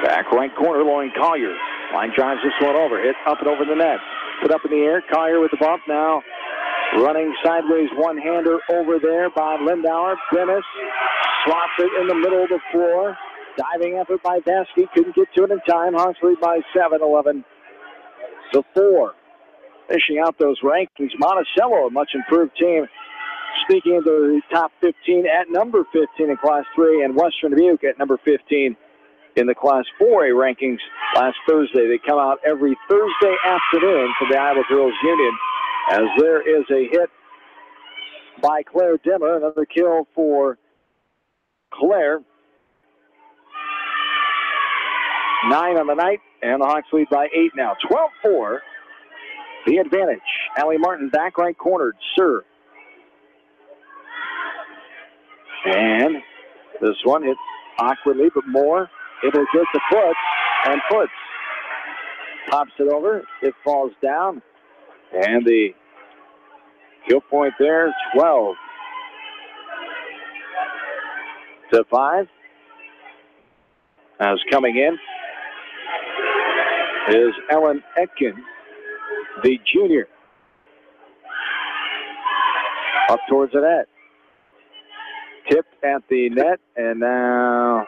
Back right corner, Lauren Collier. Line drives this one over, hit up and over the net. Put up in the air, Collier with the bump now. Running sideways, one-hander over there by Lindauer. Bennis slots it in the middle of the floor. Diving effort by Vasky, couldn't get to it in time. Hawks lead by 7, 11-4. Fishing out those rankings, Monticello, a much improved team. Speaking of the top 15 at number 15 in Class 3, and Western Dubuque at number 15 in the Class 4A rankings last Thursday. They come out every Thursday afternoon for the Iowa Girls Union, as there is a hit by Claire Dimmer. Another kill for Claire. 9 on the night, and the Hawks lead by 8 now. 12-4. The advantage. Allie Martin back right cornered. Serve. And this one hit awkwardly, but Moore able to get the foot, and Foots pops it over. It falls down, and the kill point there, 12-5. As coming in is Ellen Etkin, the junior. Up towards the net. Tipped at the net, and now,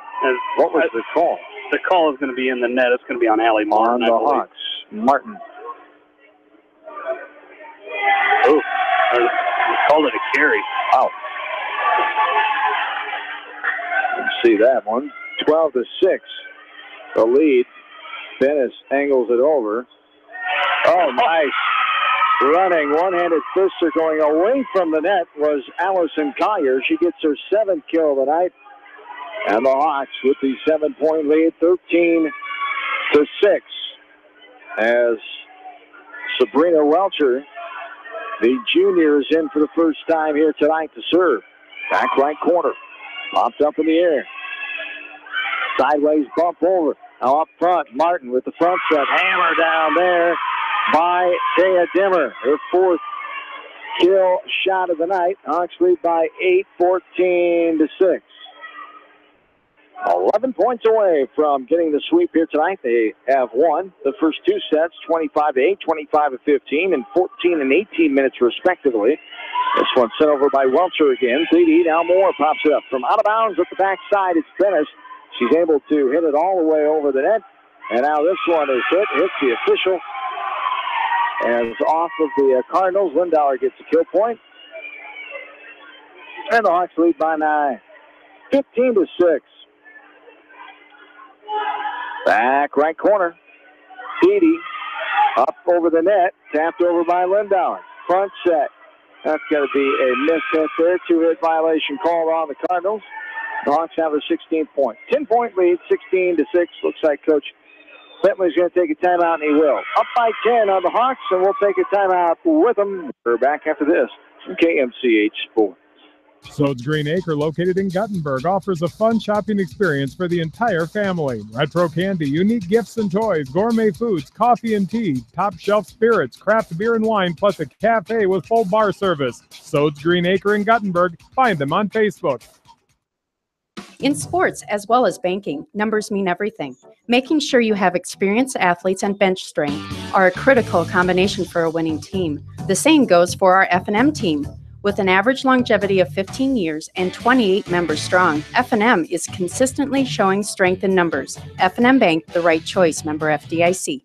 what was the call? The call is going to be in the net. It's going to be on Allie Martin. On the Hawks. Martin. Oh, they called it a carry. Wow. Let's see that one. 12-6. The lead. Dennis angles it over. Oh, nice. Running one-handed fister going away from the net was Allison Collier. She gets her 7th kill of the night. And the Hawks with the 7-point lead, 13-6. As Sabrina Welcher, the junior, is in for the first time here tonight to serve. Back right corner. Popped up in the air. Sideways bump over. Now up front, Martin with the front set. Hammer down there by Thea Dimmer. Her 4th kill shot of the night. Hawks lead by 8, 14-6. 11 points away from getting the sweep here tonight. They have won the first 2 sets, 25-8, 25-15, and 14 and 18 minutes respectively. This one sent over by Welcher again. Thede now Moore pops it up from out of bounds at the backside. It's Dennis. She's able to hit it all the way over the net. And now this one is hits the official. As off of the Cardinals, Lindauer gets a kill point. And the Hawks lead by 9. 15-6. Back right corner. Thede up over the net. Tapped over by Lindauer. Front set. That's going to be a miss hit there. 2-hit violation called on the Cardinals. The Hawks have a 16th point. 10-point lead, 16-6. Looks like Coach Bentley's going to take a timeout, and he will. Up by 10 on the Hawks, and we'll take a timeout with them. We're back after this from KMCH Sports. Sode's Green Acre, located in Guttenberg, offers a fun shopping experience for the entire family. Retro candy, unique gifts and toys, gourmet foods, coffee and tea, top shelf spirits, craft beer and wine, plus a cafe with full bar service. Sode's Green Acre in Guttenberg. Find them on Facebook. In sports, as well as banking, numbers mean everything. Making sure you have experienced athletes and bench strength are a critical combination for a winning team. The same goes for our F&M team. With an average longevity of 15 years and 28 members strong, F&M is consistently showing strength in numbers. F&M Bank, the right choice, member FDIC.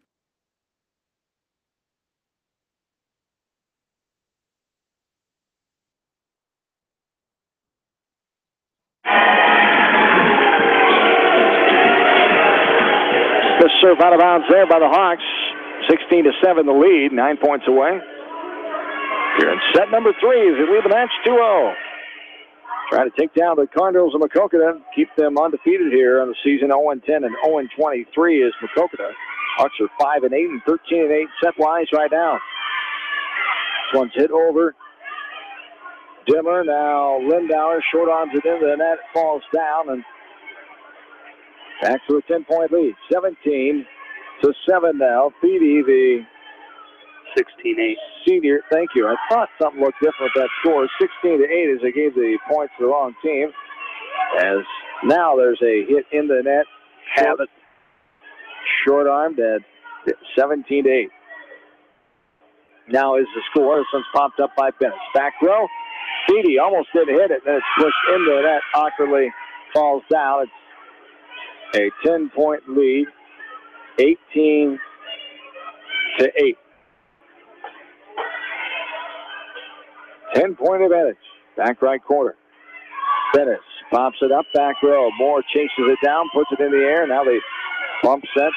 The serve out of bounds there by the Hawks. 16-7 the lead, 9 points away. Here in set number 3 as we lead the match 2-0. Trying to take down the Cardinals of Maquoketa, keep them undefeated here on the season. 0-10 and 0-23 is Maquoketa. Hawks are 5-8 and 13-8 set-wise right now. This one's hit over. Dimmer, now Lindauer, short arms it into the net, falls down, and back to a 10-point lead. 17-7 now. Thede, the 16-8 senior. Thank you. I thought something looked different with that score. 16-8 as they gave the points to the wrong team. As now there's a hit in the net. Have it. Short armed at 17-8. Now is the score. This one's popped up by Bennett. Back row. Thede almost didn't hit it. Then it's pushed into the net. Awkwardly falls down. It's a 10-point lead. 18-8. 10-point advantage. Back right corner. Dennis pops it up back row. Moore chases it down, puts it in the air. Now they bump set.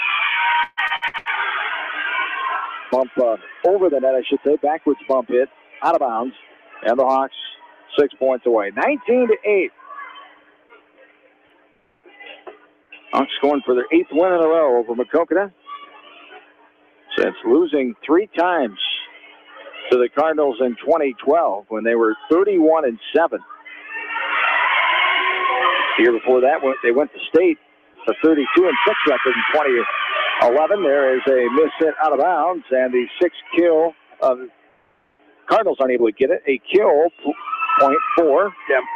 Bump over the net, I should say. Backwards bump hit. Out of bounds. And the Hawks 6 points away. 19-8. Hawks scoring for their 8th win in a row over Maquoketa. Since losing 3 times to the Cardinals in 2012 when they were 31-7. The year before that, they went to state, a 32-6 record in 2011. There is a miss hit out of bounds, and the 6th kill of Cardinals unable to get it. A kill, point 4.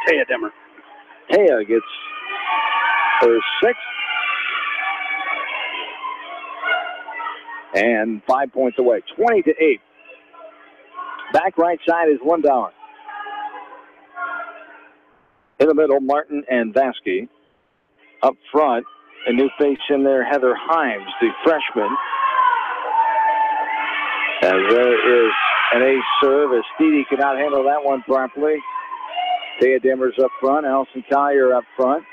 Taya Demmer. Taya gets her 6th. And 5 points away. 20-8. Back right side is Lindauer. In the middle, Martin and Vasky. Up front, a new face in there, Heather Himes, the freshman. As there is an ace serve, as Steedy cannot handle that one properly. Taya Demers up front, Allison Collier up front.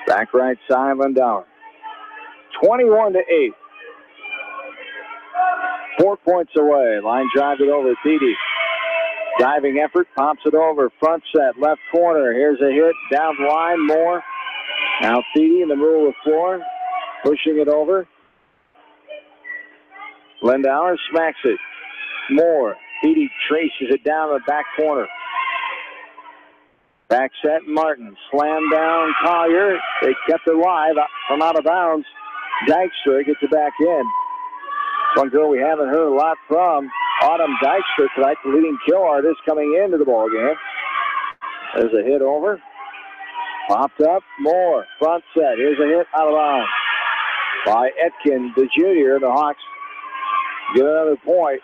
Back right side, Lindauer. 21-8. 4 points away. Line drive it over. Thiede. Diving effort. Pops it over. Front set. Left corner. Here's a hit. Down the line. Moore. Now Thiede in the middle of the floor. Pushing it over. Lindauer smacks it. Moore. Thiede traces it down the back corner. Back set, Martin. Slam down, Collier. They kept it live from out of bounds. Dykstra gets it back in. One girl we haven't heard a lot from, Autumn Dykstra tonight, the leading kill artist coming into the ballgame. There's a hit over. Popped up, Moore. Front set. Here's a hit out of bounds by Etkin, the junior. The Hawks get another point.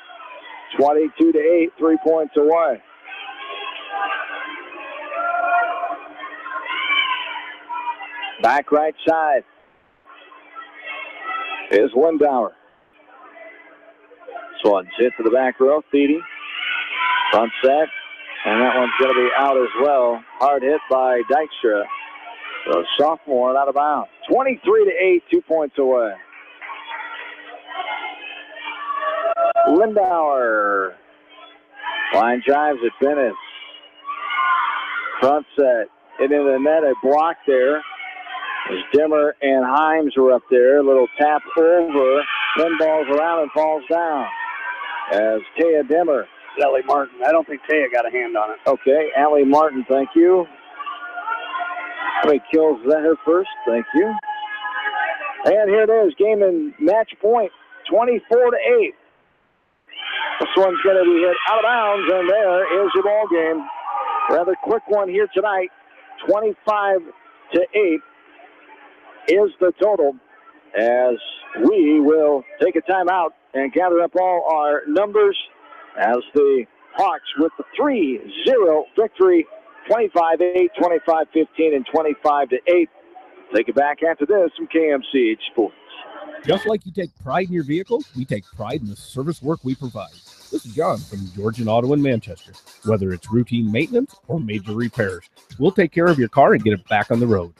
22-8, 3 points away. Back right side is Lindauer. This one's hit to the back row. Thiede. Front set. And that one's going to be out as well. Hard hit by Dykstra. So sophomore out of bounds. 23-8, 2 points away. Lindauer. Line drives at Bennett. Front set. It into the net. A block there. As Dimmer and Himes were up there. A little tap over. Pinballs around and falls down. As Taya Dimmer. Ellie Martin. I don't think Taya got a hand on it. Okay, Allie Martin, thank you. How many kills is that her first? Thank you. And here it is, game and match point, 24-8. This one's going to be hit out of bounds, and there is your ball game. Rather quick one here tonight, 25-8 is the total. As we will take a timeout and gather up all our numbers as the Hawks with the 3-0 victory, 25-8, 25-15, and 25-8. Take it back after this from KMCH Sports. Just like you take pride in your vehicle, we take pride in the service work we provide. This is John from Georgian Auto in Manchester. Whether it's routine maintenance or major repairs, we'll take care of your car and get it back on the road.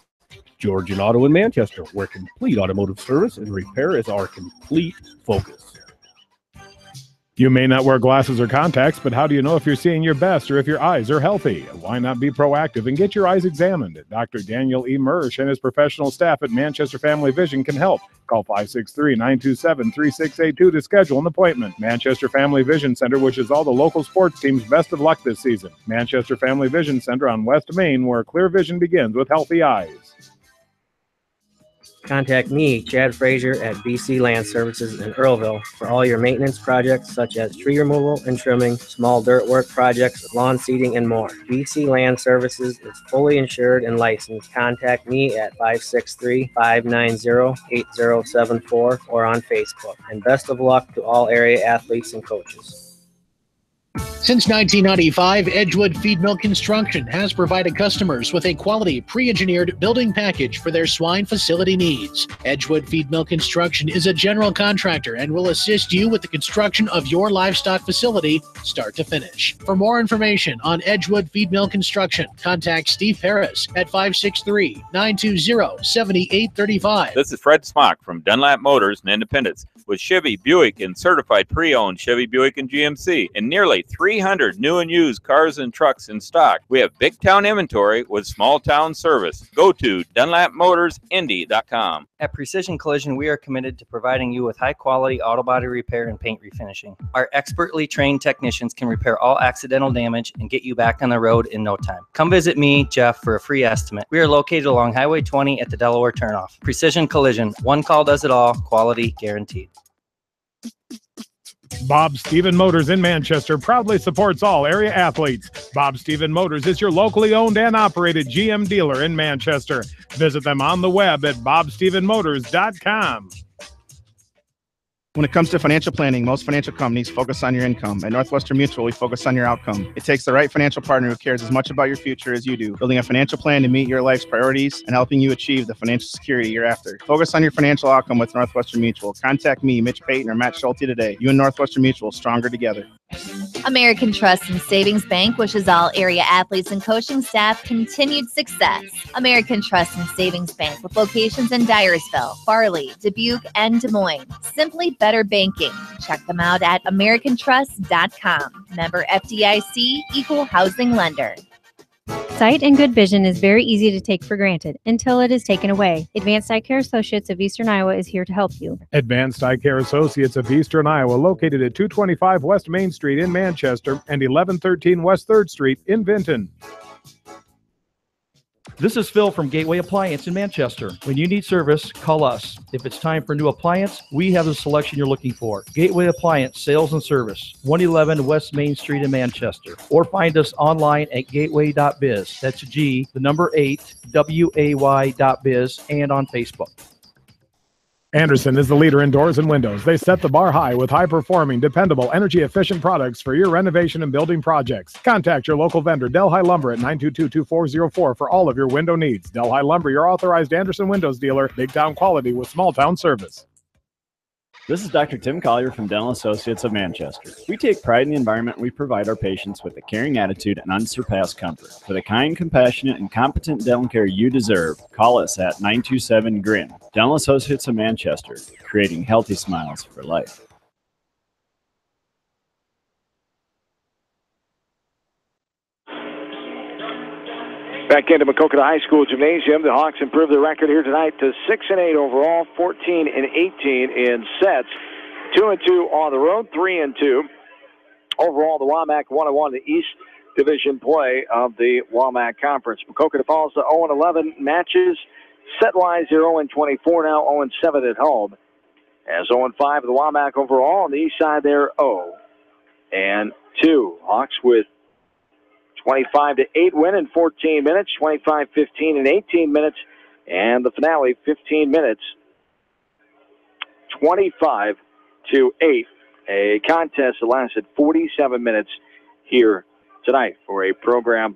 Georgian Auto in Manchester, where complete automotive service and repair is our complete focus. You may not wear glasses or contacts, but how do you know if you're seeing your best or if your eyes are healthy? Why not be proactive and get your eyes examined? Dr. Daniel E. Mersch and his professional staff at Manchester Family Vision can help. Call 563-927-3682 to schedule an appointment. Manchester Family Vision Center wishes all the local sports teams best of luck this season. Manchester Family Vision Center on West Main, where clear vision begins with healthy eyes. Contact me, Chad Frazier, at BC Land Services in Earlville for all your maintenance projects such as tree removal and trimming, small dirt work projects, lawn seeding, and more. BC Land Services is fully insured and licensed. Contact me at 563-590-8074 or on Facebook. And best of luck to all area athletes and coaches. Since 1995, Edgewood Feed Mill Construction has provided customers with a quality pre-engineered building package for their swine facility needs. Edgewood Feed Mill Construction is a general contractor and will assist you with the construction of your livestock facility start to finish. For more information on Edgewood Feed Mill Construction, contact Steve Harris at 563-920-7835. This is Fred Smock from Dunlap Motors in Independence with Chevy, Buick, and certified pre-owned Chevy, Buick, and GMC, and nearly 300 new and used cars and trucks in stock. We have big town inventory with small town service. Go to DunlapMotorsIndy.com. At Precision Collision, we are committed to providing you with high-quality auto body repair and paint refinishing. Our expertly trained technicians can repair all accidental damage and get you back on the road in no time. Come visit me, Jeff, for a free estimate. We are located along Highway 20 at the Delaware Turnoff. Precision Collision, one call does it all, quality guaranteed. Bob Stephen Motors in Manchester proudly supports all area athletes. Bob Stephen Motors is your locally owned and operated GM dealer in Manchester. Visit them on the web at bobstephenmotors.com. When it comes to financial planning, most financial companies focus on your income. At Northwestern Mutual, we focus on your outcome. It takes the right financial partner who cares as much about your future as you do, building a financial plan to meet your life's priorities and helping you achieve the financial security you're after. Focus on your financial outcome with Northwestern Mutual. Contact me, Mitch Payton, or Matt Schulte today. You and Northwestern Mutual, stronger together. American Trust and Savings Bank wishes all area athletes and coaching staff continued success. American Trust and Savings Bank with locations in Dyersville, Farley, Dubuque, and Des Moines. Simply better banking. Check them out at AmericanTrust.com. Member FDIC, equal housing lender. Sight and good vision is very easy to take for granted until it is taken away. Advanced Eye Care Associates of Eastern Iowa is here to help you. Advanced Eye Care Associates of Eastern Iowa, located at 225 West Main Street in Manchester and 1113 West 3rd Street in Vinton. This is Phil from Gateway Appliance in Manchester. When you need service, call us. If it's time for a new appliance, we have the selection you're looking for. Gateway Appliance Sales and Service, 111 West Main Street in Manchester. Or find us online at gateway.biz. That's G, the number 8, WAY.biz, and on Facebook. Anderson is the leader in doors and windows. They set the bar high with high-performing, dependable, energy-efficient products for your renovation and building projects. Contact your local vendor, Delhi Lumber, at 922-2404 for all of your window needs. Delhi Lumber, your authorized Anderson Windows dealer, big town quality with small town service. This is Dr. Tim Collier from Dental Associates of Manchester. We take pride in the environment we provide our patients with a caring attitude and unsurpassed comfort. For the kind, compassionate, and competent dental care you deserve, call us at 927-GRIN. Dental Associates of Manchester, creating healthy smiles for life. Back into Maquoketa High School Gymnasium, the Hawks improved their record here tonight to 6-8 overall, 14-18 in sets. 2-2 on the road, 3-2 overall. The WAMAC 1-1 the East Division play of the WAMAC Conference. Maquoketa falls to 0-11 matches. Set-wise, they're 0-24 now, 0-7 at home. As 0-5 the WAMAC overall. On the east side, they're 0-2. Hawks with 25-8 win in 14 minutes, 25-15 in 18 minutes, and the finale 15 minutes, 25-8. A contest that lasted 47 minutes here tonight for a program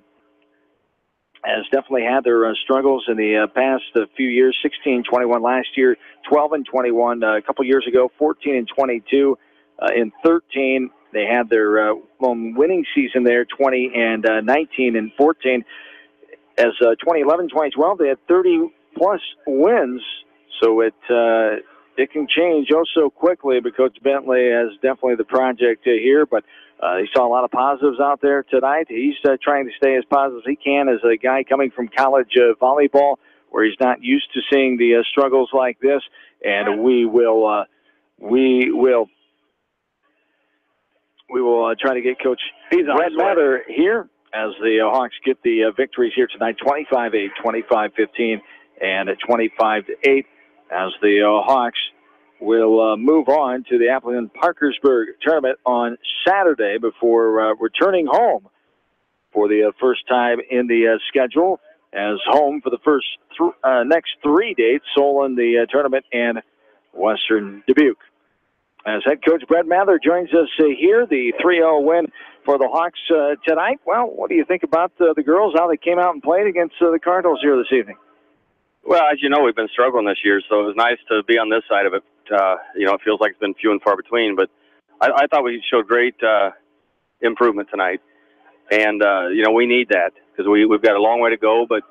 has definitely had their struggles in the past few years. 16-21 last year, 12-21 a couple years ago, 14-22 in 13. They had their winning season there, 20-19 and 14. As 2011, 2012, they had 30-plus wins. So it can change so quickly, but Coach Bentley is definitely the project here. But he saw a lot of positives out there tonight. He's trying to stay as positive as he can as a guy coming from college volleyball, where he's not used to seeing the struggles like this. And we will try to get Coach Brett Mather here as the Hawks get the victories here tonight, 25-8, 25-15, and 25-8, as the Hawks will move on to the Appleton-Parkersburg tournament on Saturday before returning home for the first time in the schedule, as home for the first next 3 dates, Solon, the tournament, and Western Dubuque. As head coach Brett Mather joins us here, the 3-0 win for the Hawks tonight. Well, what do you think about the girls, how they came out and played against the Cardinals here this evening? Well, as you know, we've been struggling this year, so it was nice to be on this side of it. It feels like it's been few and far between, but I thought we showed great improvement tonight. And, we need that because we've got a long way to go, but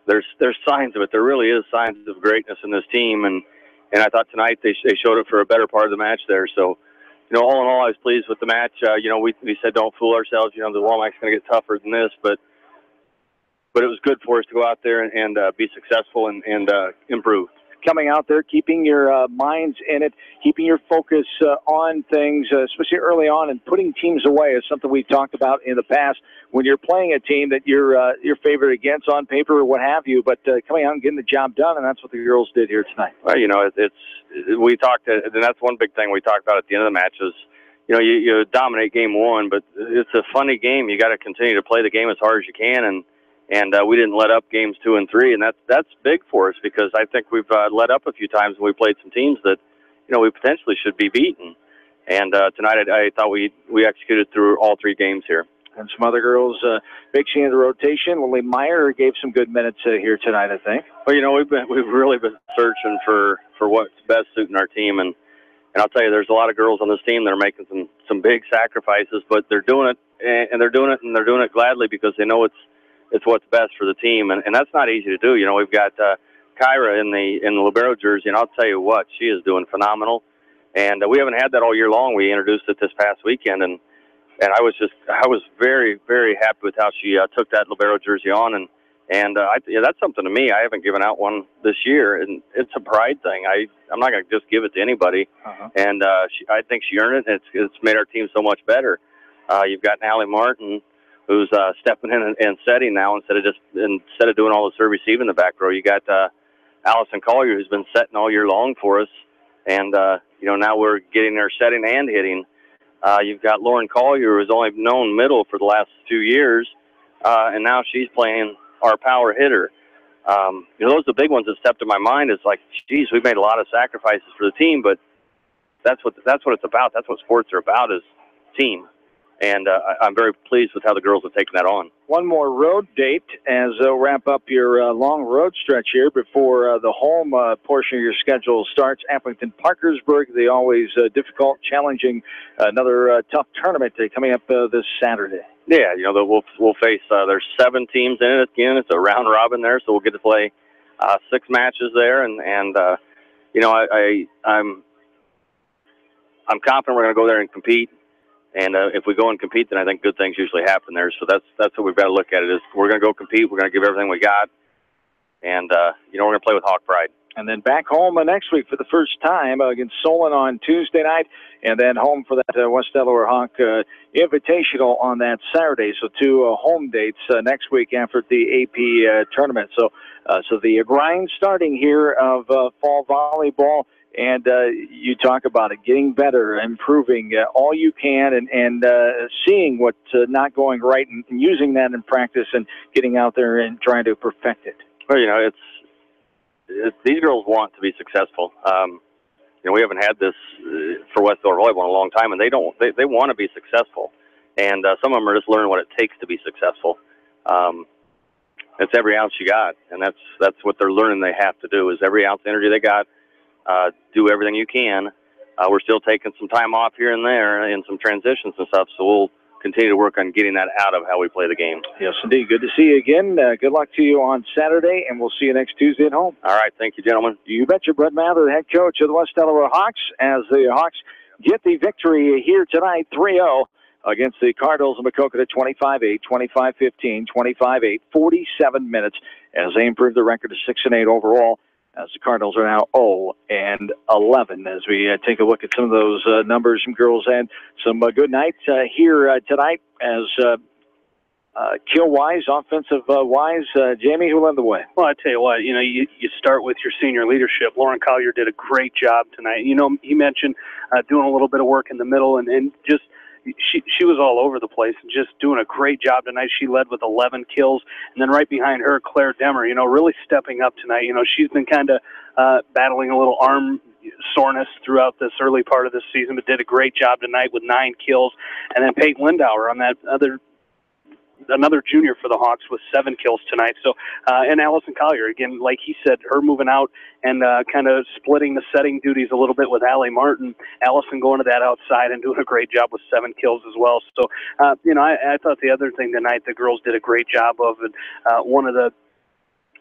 there's signs of it. There really is signs of greatness in this team, and I thought tonight they showed it for a better part of the match there. So, all in all, I was pleased with the match. We said don't fool ourselves. The Womack's going to get tougher than this, but it was good for us to go out there and be successful and improve. Coming out there, keeping your minds in it, keeping your focus on things, especially early on, and putting teams away is something we've talked about in the past. When you're playing a team that you're favored against on paper or what have you, but coming out and getting the job done, and that's what the girls did here tonight. Well, we talked, and that's one big thing we talked about at the end of the match is, you dominate game one, but it's a funny game. You got to continue to play the game as hard as you can, and we didn't let up games 2 and 3, and that's big for us because I think we've let up a few times when we played some teams that, we potentially should be beaten. And tonight I thought we executed through all 3 games here. And some other girls mixing in the rotation. Lily Meyer gave some good minutes here tonight, I think. Well, we've really been searching for what's best suiting our team, and I'll tell you, there's a lot of girls on this team that are making some big sacrifices, but they're doing it, and they're doing it gladly because they know it's what's best for the team, and that's not easy to do. We've got Kyra in the libero jersey, and I'll tell you what, she is doing phenomenal. And we haven't had that all year long. We introduced it this past weekend, and I was very, very happy with how she took that libero jersey on, and that's something to me. I haven't given out one this year, and it's a pride thing. I'm not going to just give it to anybody, and I think she earned it. It's made our team so much better. You've got Allie Martin, who's stepping in and setting now instead of doing all the serve receive in the back row. You got Allison Collier, who's been setting all year long for us, and now we're getting her setting and hitting. You've got Lauren Collier, who's only known middle for the last 2 years, and now she's playing our power hitter. Those are the big ones that stepped in my mind. It's like, geez, we've made a lot of sacrifices for the team, but that's what it's about. That's what sports are about, is team. And I'm very pleased with how the girls have taken that on. One more road date as they'll wrap up your long road stretch here before the home portion of your schedule starts. Appleton Parkersburg, the always difficult, challenging, another tough tournament coming up this Saturday. Yeah, we'll face, there's 7 teams in it again. It's a round robin there, so we'll get to play 6 matches there. And I'm confident we're going to go there and compete. And if we go and compete, then I think good things usually happen there. So that's what we've got to look at. It is we're going to go compete. We're going to give everything we got, and we're going to play with Hawk pride. And then back home next week for the first time against Solon on Tuesday night, and then home for that West Delaware Hawk Invitational on that Saturday. So 2 home dates next week after the AP tournament. So the grind starting here of fall volleyball. And you talk about it, getting better, improving all you can, and seeing what's not going right and using that in practice and getting out there and trying to perfect it. Well, it's these girls want to be successful. We haven't had this for West Delaware volleyball in a long time, and they want to be successful. And some of them are just learning what it takes to be successful. It's every ounce you got, and that's what they're learning they have to do, is every ounce of energy they got. Do everything you can. We're still taking some time off here and there and some transitions and stuff, so we'll continue to work on getting that out of how we play the game. Yes, indeed. Good to see you again. Good luck to you on Saturday, and we'll see you next Tuesday at home. All right. Thank you, gentlemen. You betcha. Brett Mather, the head coach of the West Delaware Hawks, as the Hawks get the victory here tonight, 3-0 against the Cardinals of Maquoketa, 25-8, 25-15, 25-8, 47 minutes as they improve the record to 6-8 overall. As the Cardinals are now 0-11. As we take a look at some of those numbers, some girls had some good nights here tonight. As kill-wise, offensive-wise, Jamie, who led the way? Well, I tell you what, you start with your senior leadership. Lauren Collier did a great job tonight. He mentioned doing a little bit of work in the middle and just she was all over the place and just doing a great job tonight. She led with 11 kills, and then right behind her, Claire Demmer, really stepping up tonight. She's been kind of battling a little arm soreness throughout this early part of the season, but did a great job tonight with 9 kills. And then Peyton Lindauer on that another junior for the Hawks with 7 kills tonight. So, and Allison Collier, again, like he said, her moving out and kind of splitting the setting duties a little bit with Allie Martin. Allison going to that outside and doing a great job with 7 kills as well. So, I thought the other thing tonight the girls did a great job of, and one of the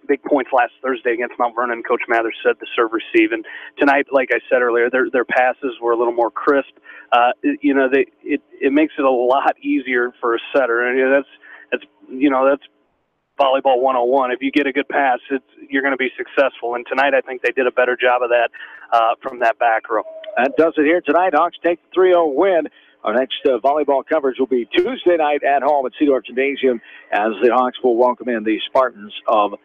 big points last Thursday against Mount Vernon, Coach Mather said the serve receive. And tonight, like I said earlier, their passes were a little more crisp. It makes it a lot easier for a setter. And that's volleyball 101. If you get a good pass, you're going to be successful. And tonight, I think they did a better job of that from that back row. That does it here tonight. Hawks take the 3-0 win. Our next volleyball coverage will be Tuesday night at home at Cedar Gymnasium as the Hawks will welcome in the Spartans of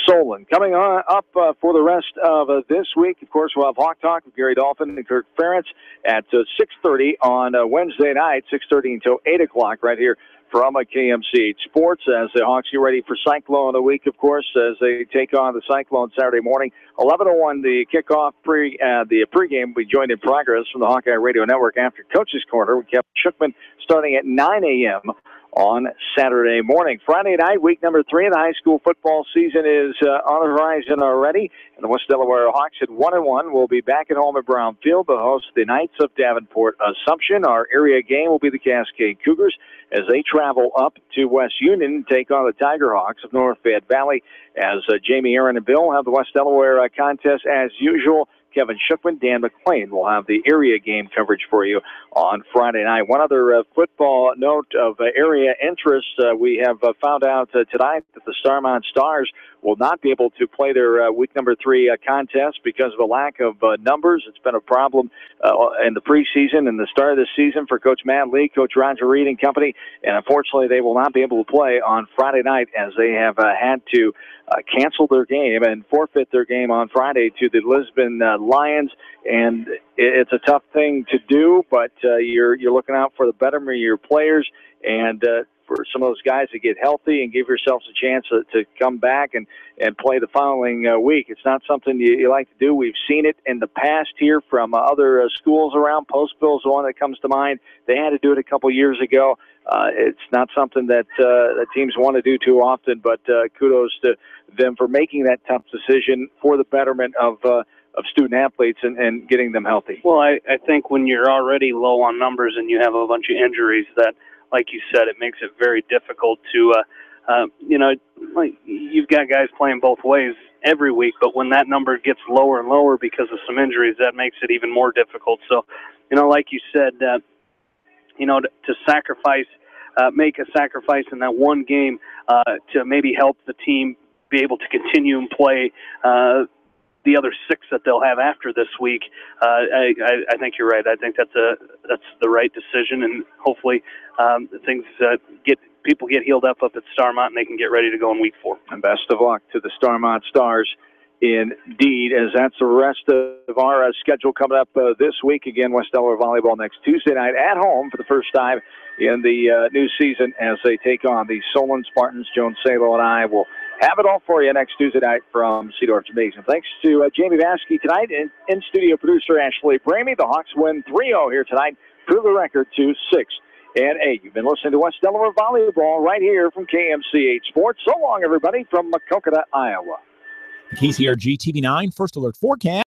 Solon. Coming on up for the rest of this week, of course, we'll have Hawk Talk with Gary Dolphin and Kirk Ferentz at 6:30 on Wednesday night, 6:30 until 8 o'clock right here from KMCH Sports as the Hawks get ready for Cyclone of the week, of course, as they take on the Cyclone Saturday morning. 11:01 the kickoff, the pregame will be joined in progress from the Hawkeye Radio Network after Coach's Corner with Kevin Schuckman starting at 9 a.m. on Saturday morning. Friday night, week number 3 of the high school football season is on the horizon already. And the West Delaware Hawks at 1-1 will be back at home at Brown Field to host the Knights of Davenport Assumption. Our area game will be the Cascade Cougars as they travel up to West Union and take on the Tiger Hawks of North Fayette Valley. As Jamie, Aaron, and Bill have the West Delaware contest as usual. Kevin Schuckman, Dan McClain will have the area game coverage for you on Friday night. One other football note of area interest, we have found out tonight that the Starmont Stars will not be able to play their week number 3 contest because of a lack of numbers. It's been a problem in the preseason and the start of the season for Coach Matt Lee, Coach Roger Reed and company, and unfortunately they will not be able to play on Friday night as they have had to cancel their game and forfeit their game on Friday to the Lisbon Lions. And it's a tough thing to do, but you're looking out for the betterment of your players and for some of those guys to get healthy and give yourselves a chance to come back and play the following week. It's not something you like to do. We've seen it in the past here from other schools around. Postville's the one that comes to mind. They had to do it a couple years ago. It's not something that teams want to do too often, but kudos to them for making that tough decision for the betterment of student athletes and getting them healthy. Well, I think when you're already low on numbers and you have a bunch of injuries, that, like you said, it makes it very difficult to, like you've got guys playing both ways every week, but when that number gets lower and lower because of some injuries, that makes it even more difficult. So, like you said, to sacrifice, make a sacrifice in that one game to maybe help the team be able to continue and play the other 6 that they'll have after this week. I think you're right. I think that's the right decision, and hopefully things people get healed up at Starmont and they can get ready to go in week 4. And best of luck to the Starmont Stars. Indeed, as that's the rest of our schedule coming up this week. Again, West Delaware Volleyball next Tuesday night at home for the first time in the new season as they take on the Solon Spartans. Joan Salo and I will have it all for you next Tuesday night from Cedar Gymnasium. Thanks to Jamie Vaskey tonight and in-studio producer Ashley Bramey. The Hawks win 3-0 here tonight, prove the record to 6-8. You've been listening to West Delaware Volleyball right here from KMCH Sports. So long, everybody, from Maquoketa, Iowa. KCRG TV9 First Alert Forecast.